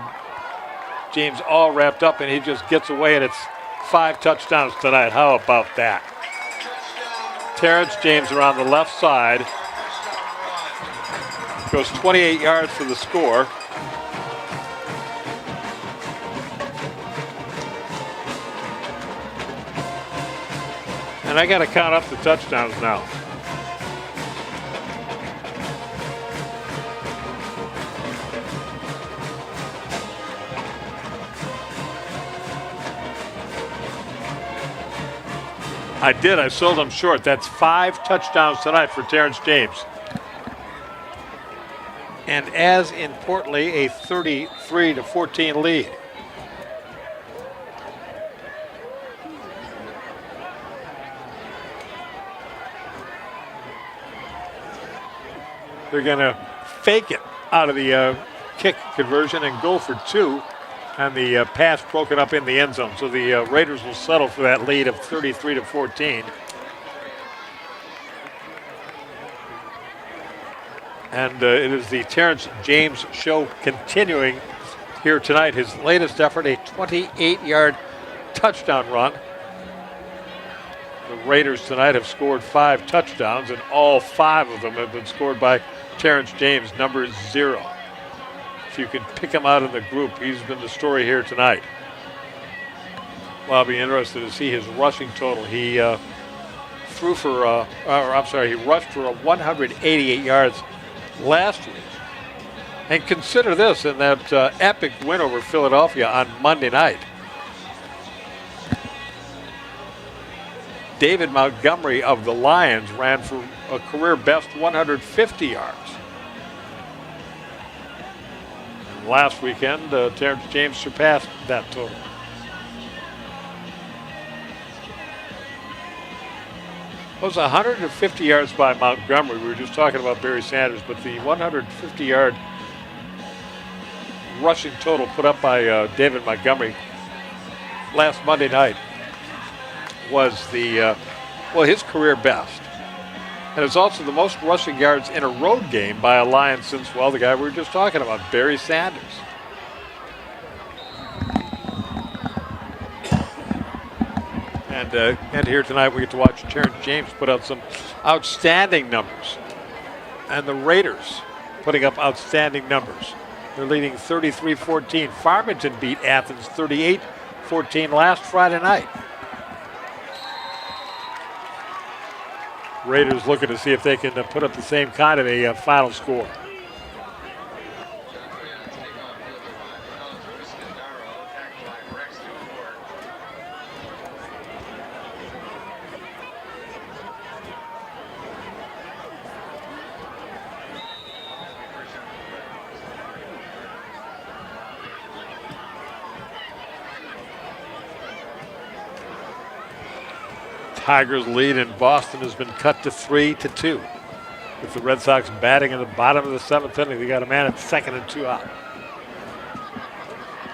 James all wrapped up, and he just gets away, and it's 5 touchdowns tonight. How about that? Terrence James around the left side. Goes 28 yards for the score. And I got to count up the touchdowns now. I did. I sold them short. That's 5 touchdowns tonight for Terrence James. And as importantly, a 33-14 lead. They're going to fake it out of the kick conversion and go for 2. And the pass broken up in the end zone. So the Raiders will settle for that lead of 33-14. And it is the Terrence James show continuing here tonight. His latest effort, a 28-yard touchdown run. The Raiders tonight have scored 5 touchdowns, and all 5 of them have been scored by Terrence James, number 0. If you can pick him out in the group, he's been the story here tonight. Well, I'll be interested to see his rushing total. He he rushed for 188 yards last week. And consider this, in that epic win over Philadelphia on Monday night, David Montgomery of the Lions ran for a career best 150 yards. And last weekend, Terrence James surpassed that total. It was 150 yards by Montgomery. We were just talking about Barry Sanders, but the 150-yard rushing total put up by David Montgomery last Monday night was his career best. And it's also the most rushing yards in a road game by a Lion since, well, the guy we were just talking about, Barry Sanders. And here tonight we get to watch Terrence James put out some outstanding numbers. And the Raiders putting up outstanding numbers. They're leading 33-14. Farmington beat Athens 38-14 last Friday night. Raiders looking to see if they can put up the same kind of a final score. Tigers' lead in Boston has been cut to 3-2. With the Red Sox batting in the bottom of the 7th inning, they got a man at 2nd and 2 out.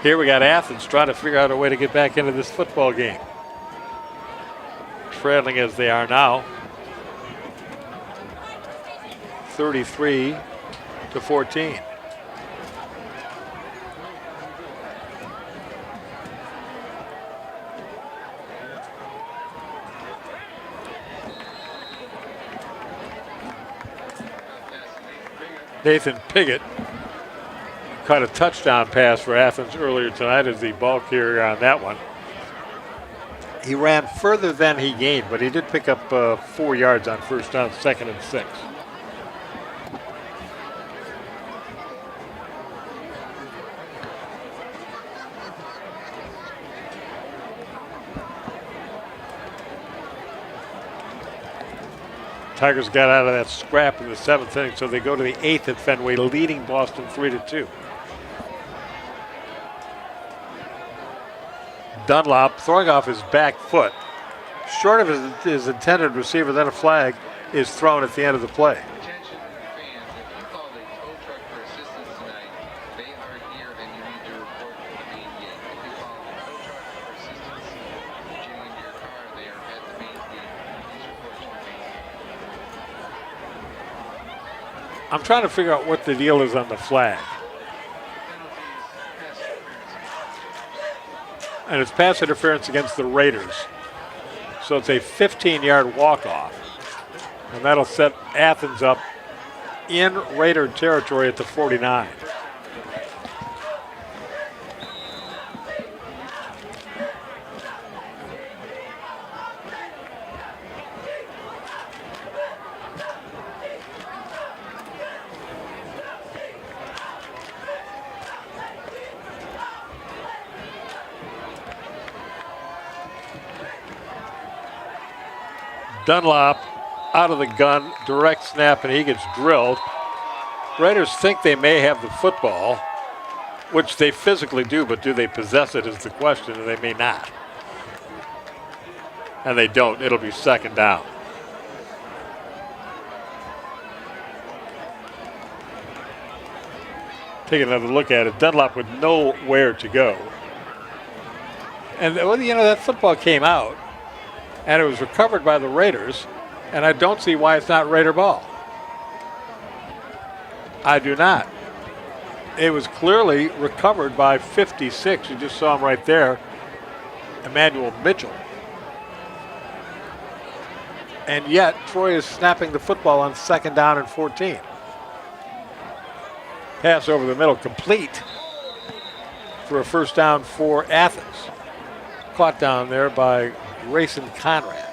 Here we got Athens trying to figure out a way to get back into this football game. Trailing as they are now, 33-14. Nathan Piggott caught a touchdown pass for Athens earlier tonight as the ball carrier on that one. He ran further than he gained, but he did pick up 4 yards on first down, 2nd and 6. Tigers got out of that scrap in the 7th inning, so they go to the 8th at Fenway, leading Boston 3-2. Dunlop throwing off his back foot, short of his intended receiver, then a flag is thrown at the end of the play. Attention fans, if you called a tow truck for assistance tonight, they are here and you need to report to the main gate. If you call a tow truck for assistance getting into your car, they are at the main gate. Please report to the main gate. I'm trying to figure out what the deal is on the flag. And it's pass interference against the Raiders. So it's a 15-yard walk-off. And that'll set Athens up in Raider territory at the 49. Dunlop out of the gun, direct snap, and he gets drilled. Raiders think they may have the football, which they physically do, but do they possess it is the question, and they may not. And they don't. It'll be 2nd down. Take another look at it. Dunlop with nowhere to go. And, well, you know, that football came out, and it was recovered by the Raiders, and I don't see why it's not Raider ball. I do not. It was clearly recovered by 56. You just saw him right there, Emmanuel Mitchell. And yet, Troy is snapping the football on 2nd down and 14. Pass over the middle, complete for a first down for Athens. Caught down there by Grayson Conrad.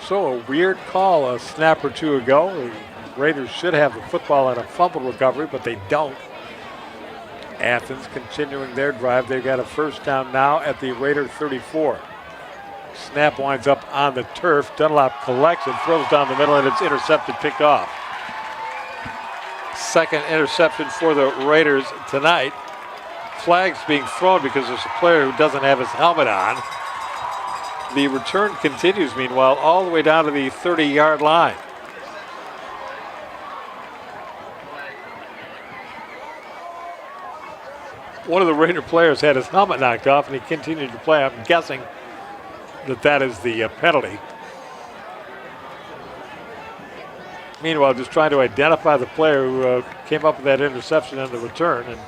So a weird call a snap or two ago. The Raiders should have the football on a fumble recovery, but they don't. Athens continuing their drive. They've got a first down now at the Raider 34. Snap winds up on the turf. Dunlop collects it, throws down the middle, and it's intercepted, picked off. Second interception for the Raiders tonight. Flags being thrown because there's a player who doesn't have his helmet on. The return continues, meanwhile, all the way down to the 30-yard line. One of the Raider players had his helmet knocked off, and he continued to play. I'm guessing that is the penalty. Meanwhile, just trying to identify the player who came up with that interception on the return, and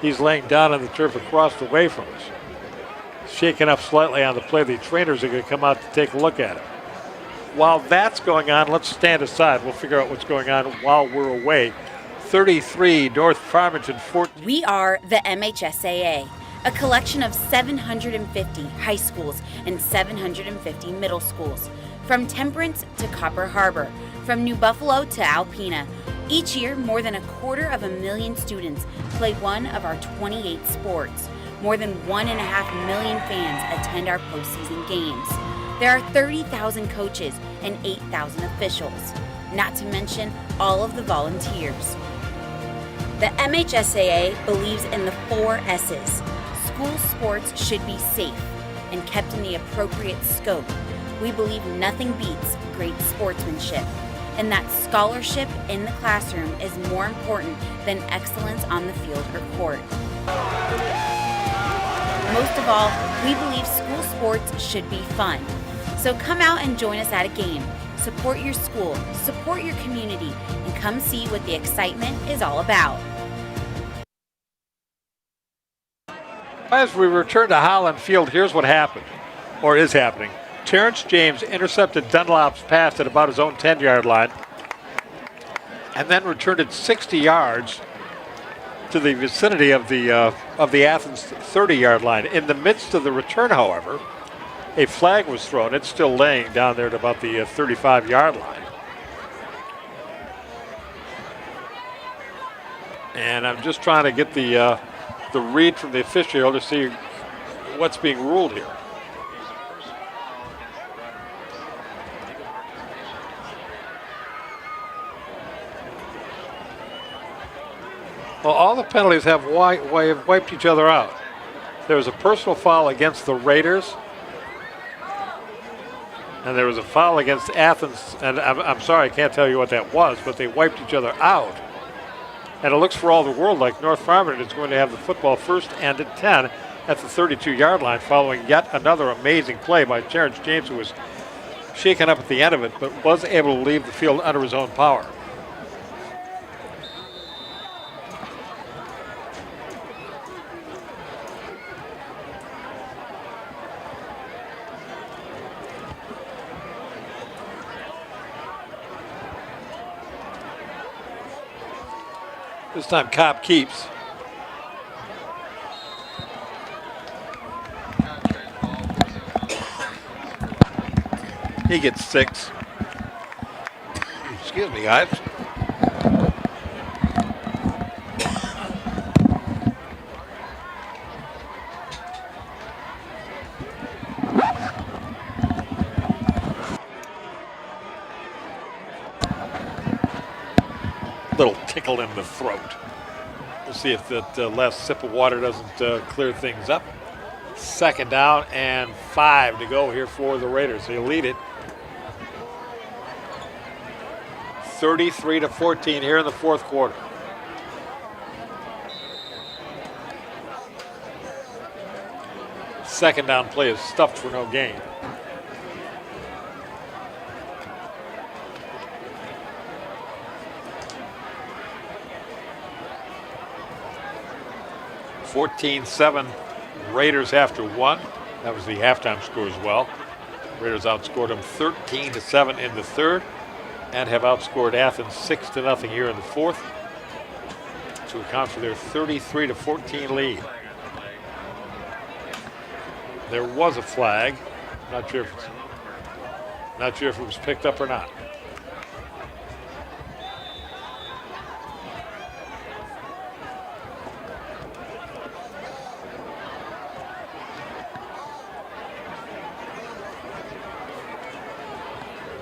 he's laying down on the turf across the way from us. Shaken up slightly on the play. The trainers are going to come out to take a look at it. While that's going on, let's stand aside. We'll figure out what's going on while we're away. 33, North Farmington 14. We are the MHSAA, a collection of 750 high schools and 750 middle schools, from Temperance to Copper Harbor, from New Buffalo to Alpena. Each year, more than 250,000 students play one of our 28 sports. More than 1.5 million fans attend our postseason games. There are 30,000 coaches and 8,000 officials, not to mention all of the volunteers. The MHSAA believes in the 4 S's. School sports should be safe and kept in the appropriate scope. We believe nothing beats great sportsmanship, and that scholarship in the classroom is more important than excellence on the field or court. Most of all, we believe school sports should be fun. So come out and join us at a game. Support your school, support your community, and come see what the excitement is all about. As we return to Holland Field, here's what happened, or is happening. Terrence James intercepted Dunlop's pass at about his own 10-yard line, and then returned it 60 yards to the vicinity of the Athens 30-yard line. In the midst of the return, however, a flag was thrown. It's still laying down there at about the 35-yard line. And I'm just trying to get the read from the official to see what's being ruled here. Well, all the penalties have wiped each other out. There was a personal foul against the Raiders, and there was a foul against Athens, and I'm sorry, I can't tell you what that was, but they wiped each other out. And it looks for all the world like North Farmington is going to have the football first and at 10 at the 32-yard line, following yet another amazing play by Terrence James, who was shaken up at the end of it, but was able to leave the field under his own power. This time Cobb keeps. He gets 6. Excuse me, guys. Little tickle in the throat. We'll see if that last sip of water doesn't clear things up. 2nd down and 5 to go here for the Raiders. They lead it 33-14 here in the 4th quarter. Second down play is stuffed for no gain. 14-7 Raiders after one. That was the halftime score as well. Raiders outscored them 13-7 in the third and have outscored Athens 6-0 here in the fourth to account for their 33-14 lead. There was a flag. Not sure if it was picked up or not.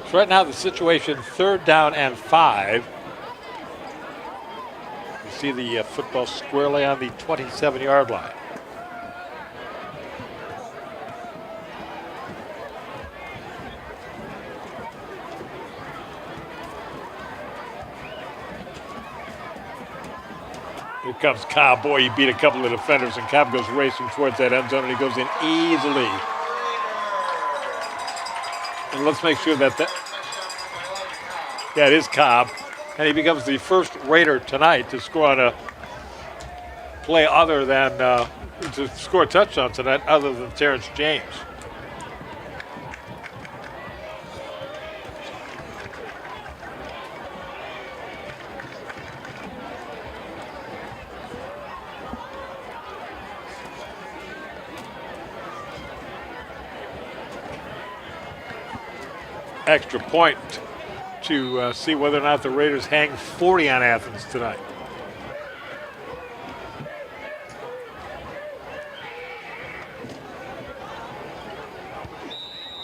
So right now the situation 3rd down and 5. You see the football squarely on the 27-yard line. Here comes Cobb. Boy, he beat a couple of defenders, and Cobb goes racing towards that end zone, and he goes in easily. And let's make sure that yeah, it is Cobb. And he becomes the first Raider tonight to score on a play other than, to score a touchdown tonight other than Terrence James. Extra point to see whether or not the Raiders hang 40 on Athens tonight.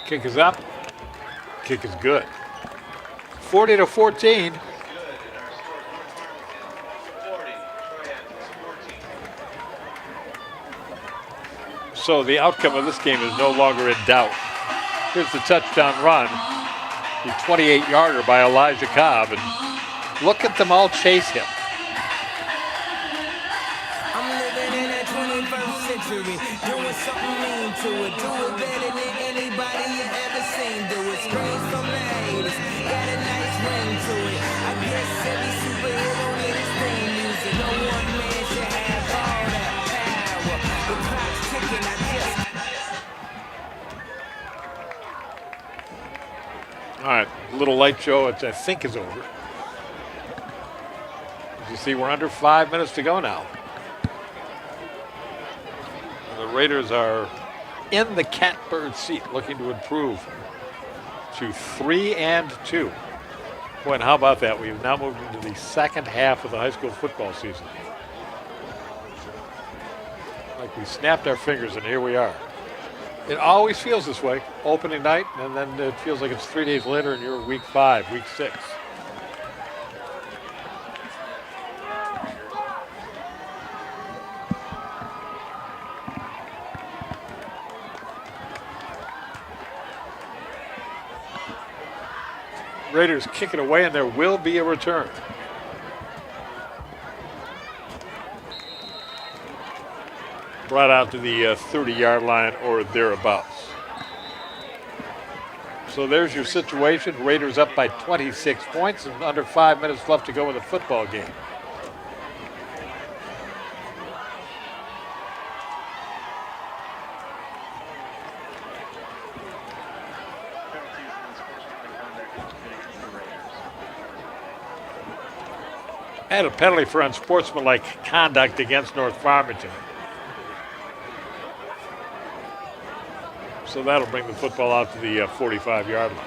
Kick is up. Kick is good. 40-14. So the outcome of this game is no longer in doubt. Here's the touchdown run. The 28-yarder by Elijah Cobb, and look at them all chase him. I'm living in that 21st century, doing something mean to it, do it better than anybody you ever seen, do it, screams from the haters, got a nice ring to it. I guess every superhero need his theme music, no one man should have all that power. The clock's ticking, I just. All right, little light show, which I think is over. As you see, we're under 5 minutes to go now. And the Raiders are in the catbird seat, looking to improve to 3-2. Boy, and how about that? We've now moved into the second half of the high school football season. Like we snapped our fingers, and here we are. It always feels this way, opening night, and then it feels like it's 3 days later and you're week 5, week 6. Raiders kick it away, and there will be a return. Brought out to the 30-yard line or thereabouts. So there's your situation. Raiders up by 26 points and under 5 minutes left to go in the football game. And a penalty for unsportsmanlike conduct against North Farmington. So that'll bring the football out to the 45-yard line.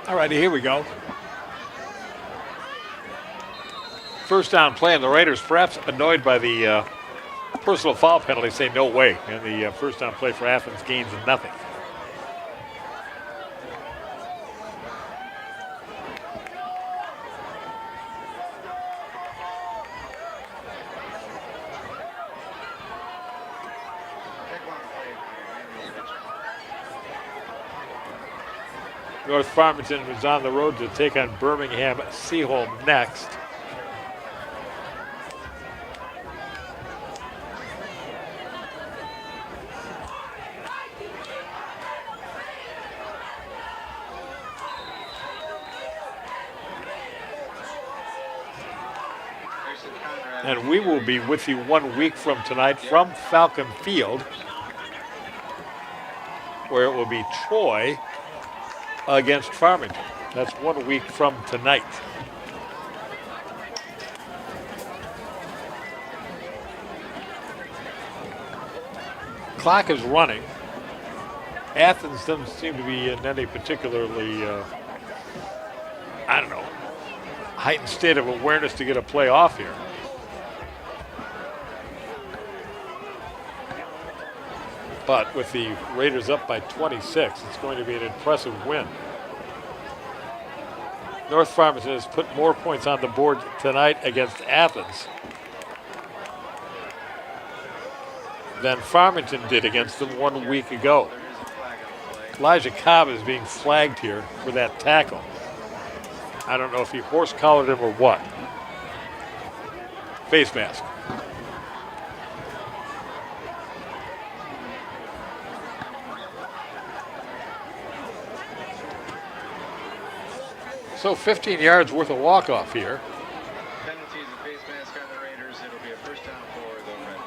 All righty, here we go. First down play, and the Raiders, perhaps annoyed by the personal foul penalty, say no way. And the first down play for Athens gains nothing. North Farmington is on the road to take on Birmingham Seaholm next. And we will be with you 1 week from tonight from Falcon Field, where it will be Troy against Farmington. That's 1 week from tonight. Clock is running. Athens doesn't seem to be in any particularly, heightened state of awareness to get a play off here. But with the Raiders up by 26, it's going to be an impressive win. North Farmington has put more points on the board tonight against Athens than Farmington did against them 1 week ago. Elijah Cobb is being flagged here for that tackle. I don't know if he horse-collared him or what. Face mask. So 15 yards worth of walk-off here. Penalties and face mask on the Raiders. It'll be a first down for the Red.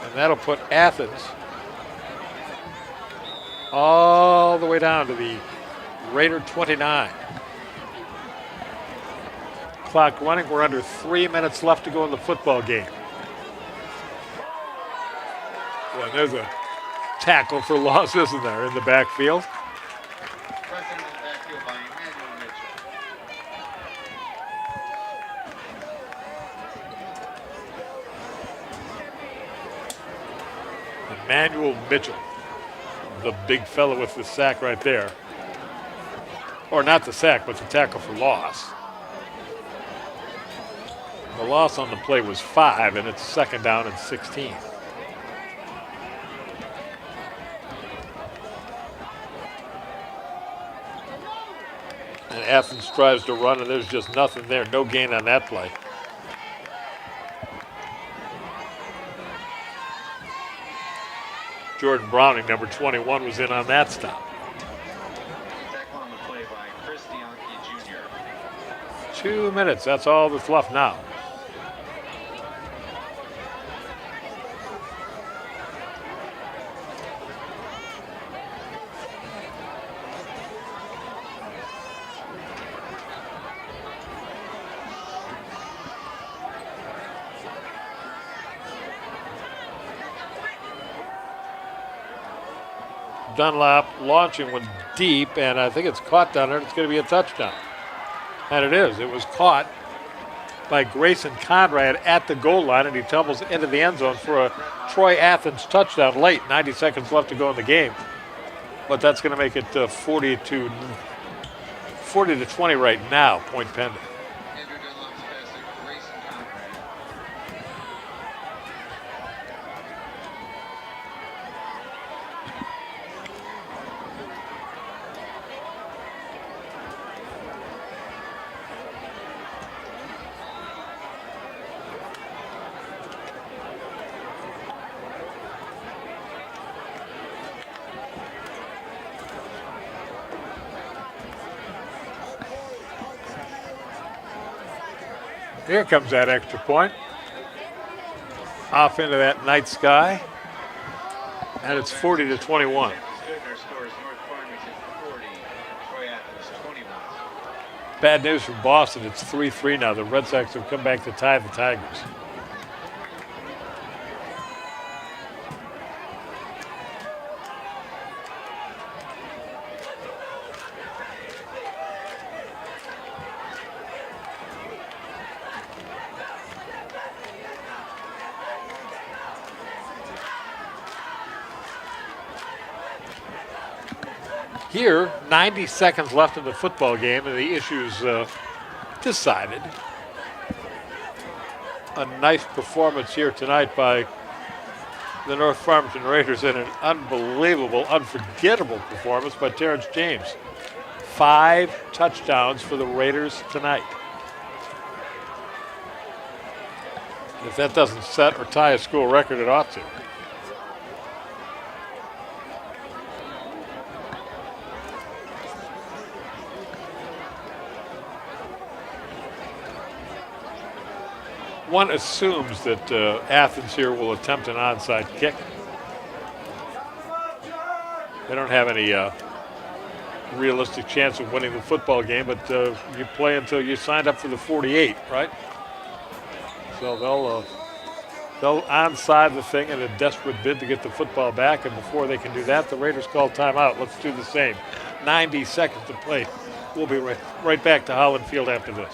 And that'll put Athens all the way down to the Raider 29. Clock running. We're under 3 minutes left to go in the football game. Well, there's a tackle for loss, isn't there, in the backfield? Pressing in the backfield by Emmanuel Mitchell. Emmanuel Mitchell, the big fella with the sack right there. Or not the sack, but the tackle for loss. The loss on the play was 5, and it's second down and 16. And Athens tries to run, and there's just nothing there. No gain on that play. Jordan Browning, number 21, was in on that stop. Tackle on the play by Chris Dianchi Jr. 2 minutes, that's all that's left now. Dunlap launching one deep, and I think it's caught down there. It's going to be a touchdown. And it is. It was caught by Grayson Conrad at the goal line, and he tumbles into the end zone for a Troy Athens touchdown late. 90 seconds left to go in the game. But that's going to make it 40 to 20 right now, point pending. Andrew Dunlap's pass to Grayson Conrad. Here comes that extra point. Off into that night sky. And it's 40 to 21. Scrivener scores North Farmington 40, Troy Athens 21. Bad news from Boston. It's 3-3 now. The Red Sox have come back to tie the Tigers. Here, 90 seconds left in the football game, and the issue's decided. A nice performance here tonight by the North Farmington Raiders, and an unbelievable, unforgettable performance by Terrence James. 5 touchdowns for the Raiders tonight. If that doesn't set or tie a school record, it ought to. One assumes that Athens here will attempt an onside kick. They don't have any realistic chance of winning the football game, but you play until you signed up for the 48, right? So they'll onside the thing in a desperate bid to get the football back, and before they can do that, the Raiders call timeout. Let's do the same. 90 seconds to play. We'll be right back to Holland Field after this.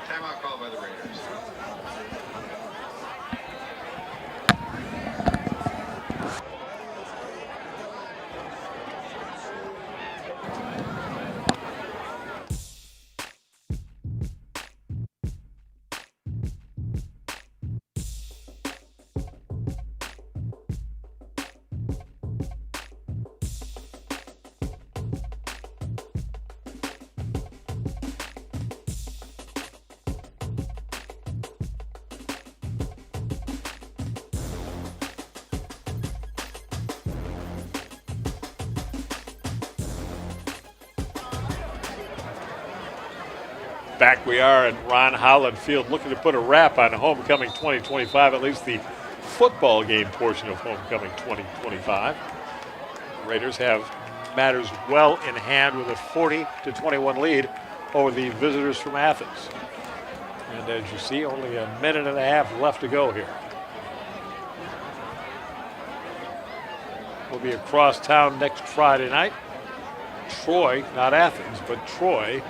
Timeout called by the Raiders. Back we are at Ron Holland Field, looking to put a wrap on Homecoming 2025, at least the football game portion of Homecoming 2025. The Raiders have matters well in hand with a 40-21 lead over the visitors from Athens. And as you see, only a minute and a half left to go here. We'll be across town next Friday night. Troy, not Athens, but Troy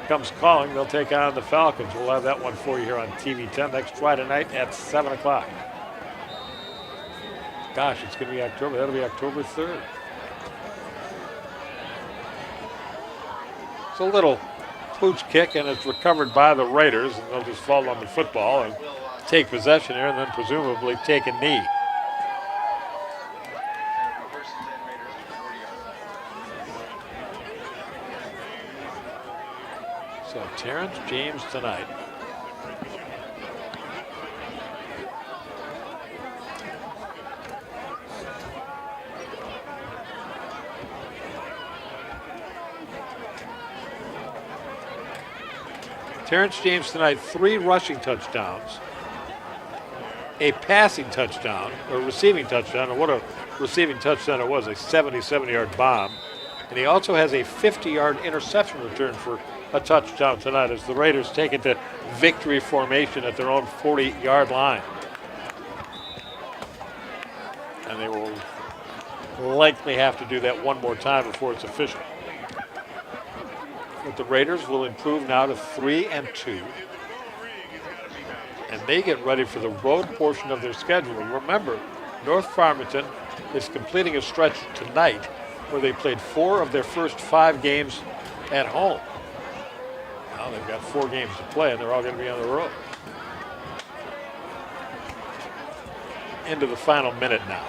comes calling. They'll take on the Falcons. We'll have that one for you here on TV 10 next Friday night at 7 o'clock. Gosh, it's going to be October. That'll be October 3rd. It's a little pooch kick, and it's recovered by the Raiders, and they'll just fall on the football and take possession here, and then presumably take a knee. So Terrence James tonight. Terrence James tonight, 3 rushing touchdowns, a passing touchdown, or receiving touchdown, and what a receiving touchdown it was, a 77-yard bomb. And he also has a 50-yard interception return for a touchdown tonight as the Raiders take it to victory formation at their own 40-yard line. And they will likely have to do that one more time before it's official. But the Raiders will improve now to 3-2. And they get ready for the road portion of their schedule. Remember, North Farmington is completing a stretch tonight where they played 4 of their first 5 games at home. Now they've got 4 games to play, and they're all going to be on the road. Into the final minute now.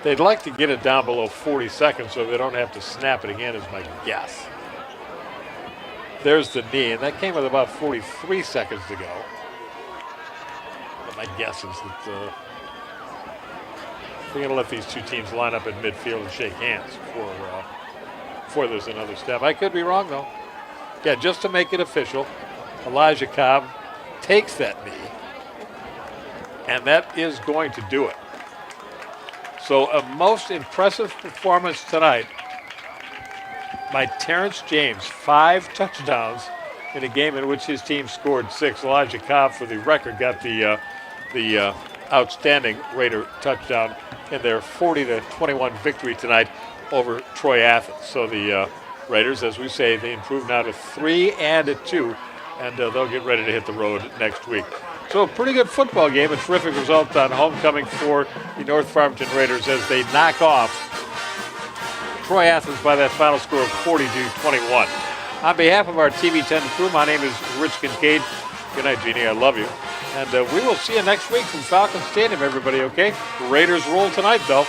They'd like to get it down below 40 seconds so they don't have to snap it again, is my guess. There's the knee, and that came with about 43 seconds to go. But my guess is that they're going to let these two teams line up in midfield and shake hands before there's another step. I could be wrong, though. Yeah, just to make it official, Elijah Cobb takes that knee, and that is going to do it. So a most impressive performance tonight by Terrence James, 5 touchdowns in a game in which his team scored 6. Elijah Cobb, for the record, got the outstanding Raider touchdown in their 40-21 victory tonight over Troy Athens. So the Raiders, as we say, they improve now to 3-2, and they'll get ready to hit the road next week. So a pretty good football game, a terrific result on homecoming for the North Farmington Raiders as they knock off Troy Athens by that final score of 40-21. On behalf of our TV 10 crew, my name is Rich Kincaid. Good night, Jeannie. I love you. And we will see you next week from Falcon Stadium, everybody, okay? Raiders roll tonight, though.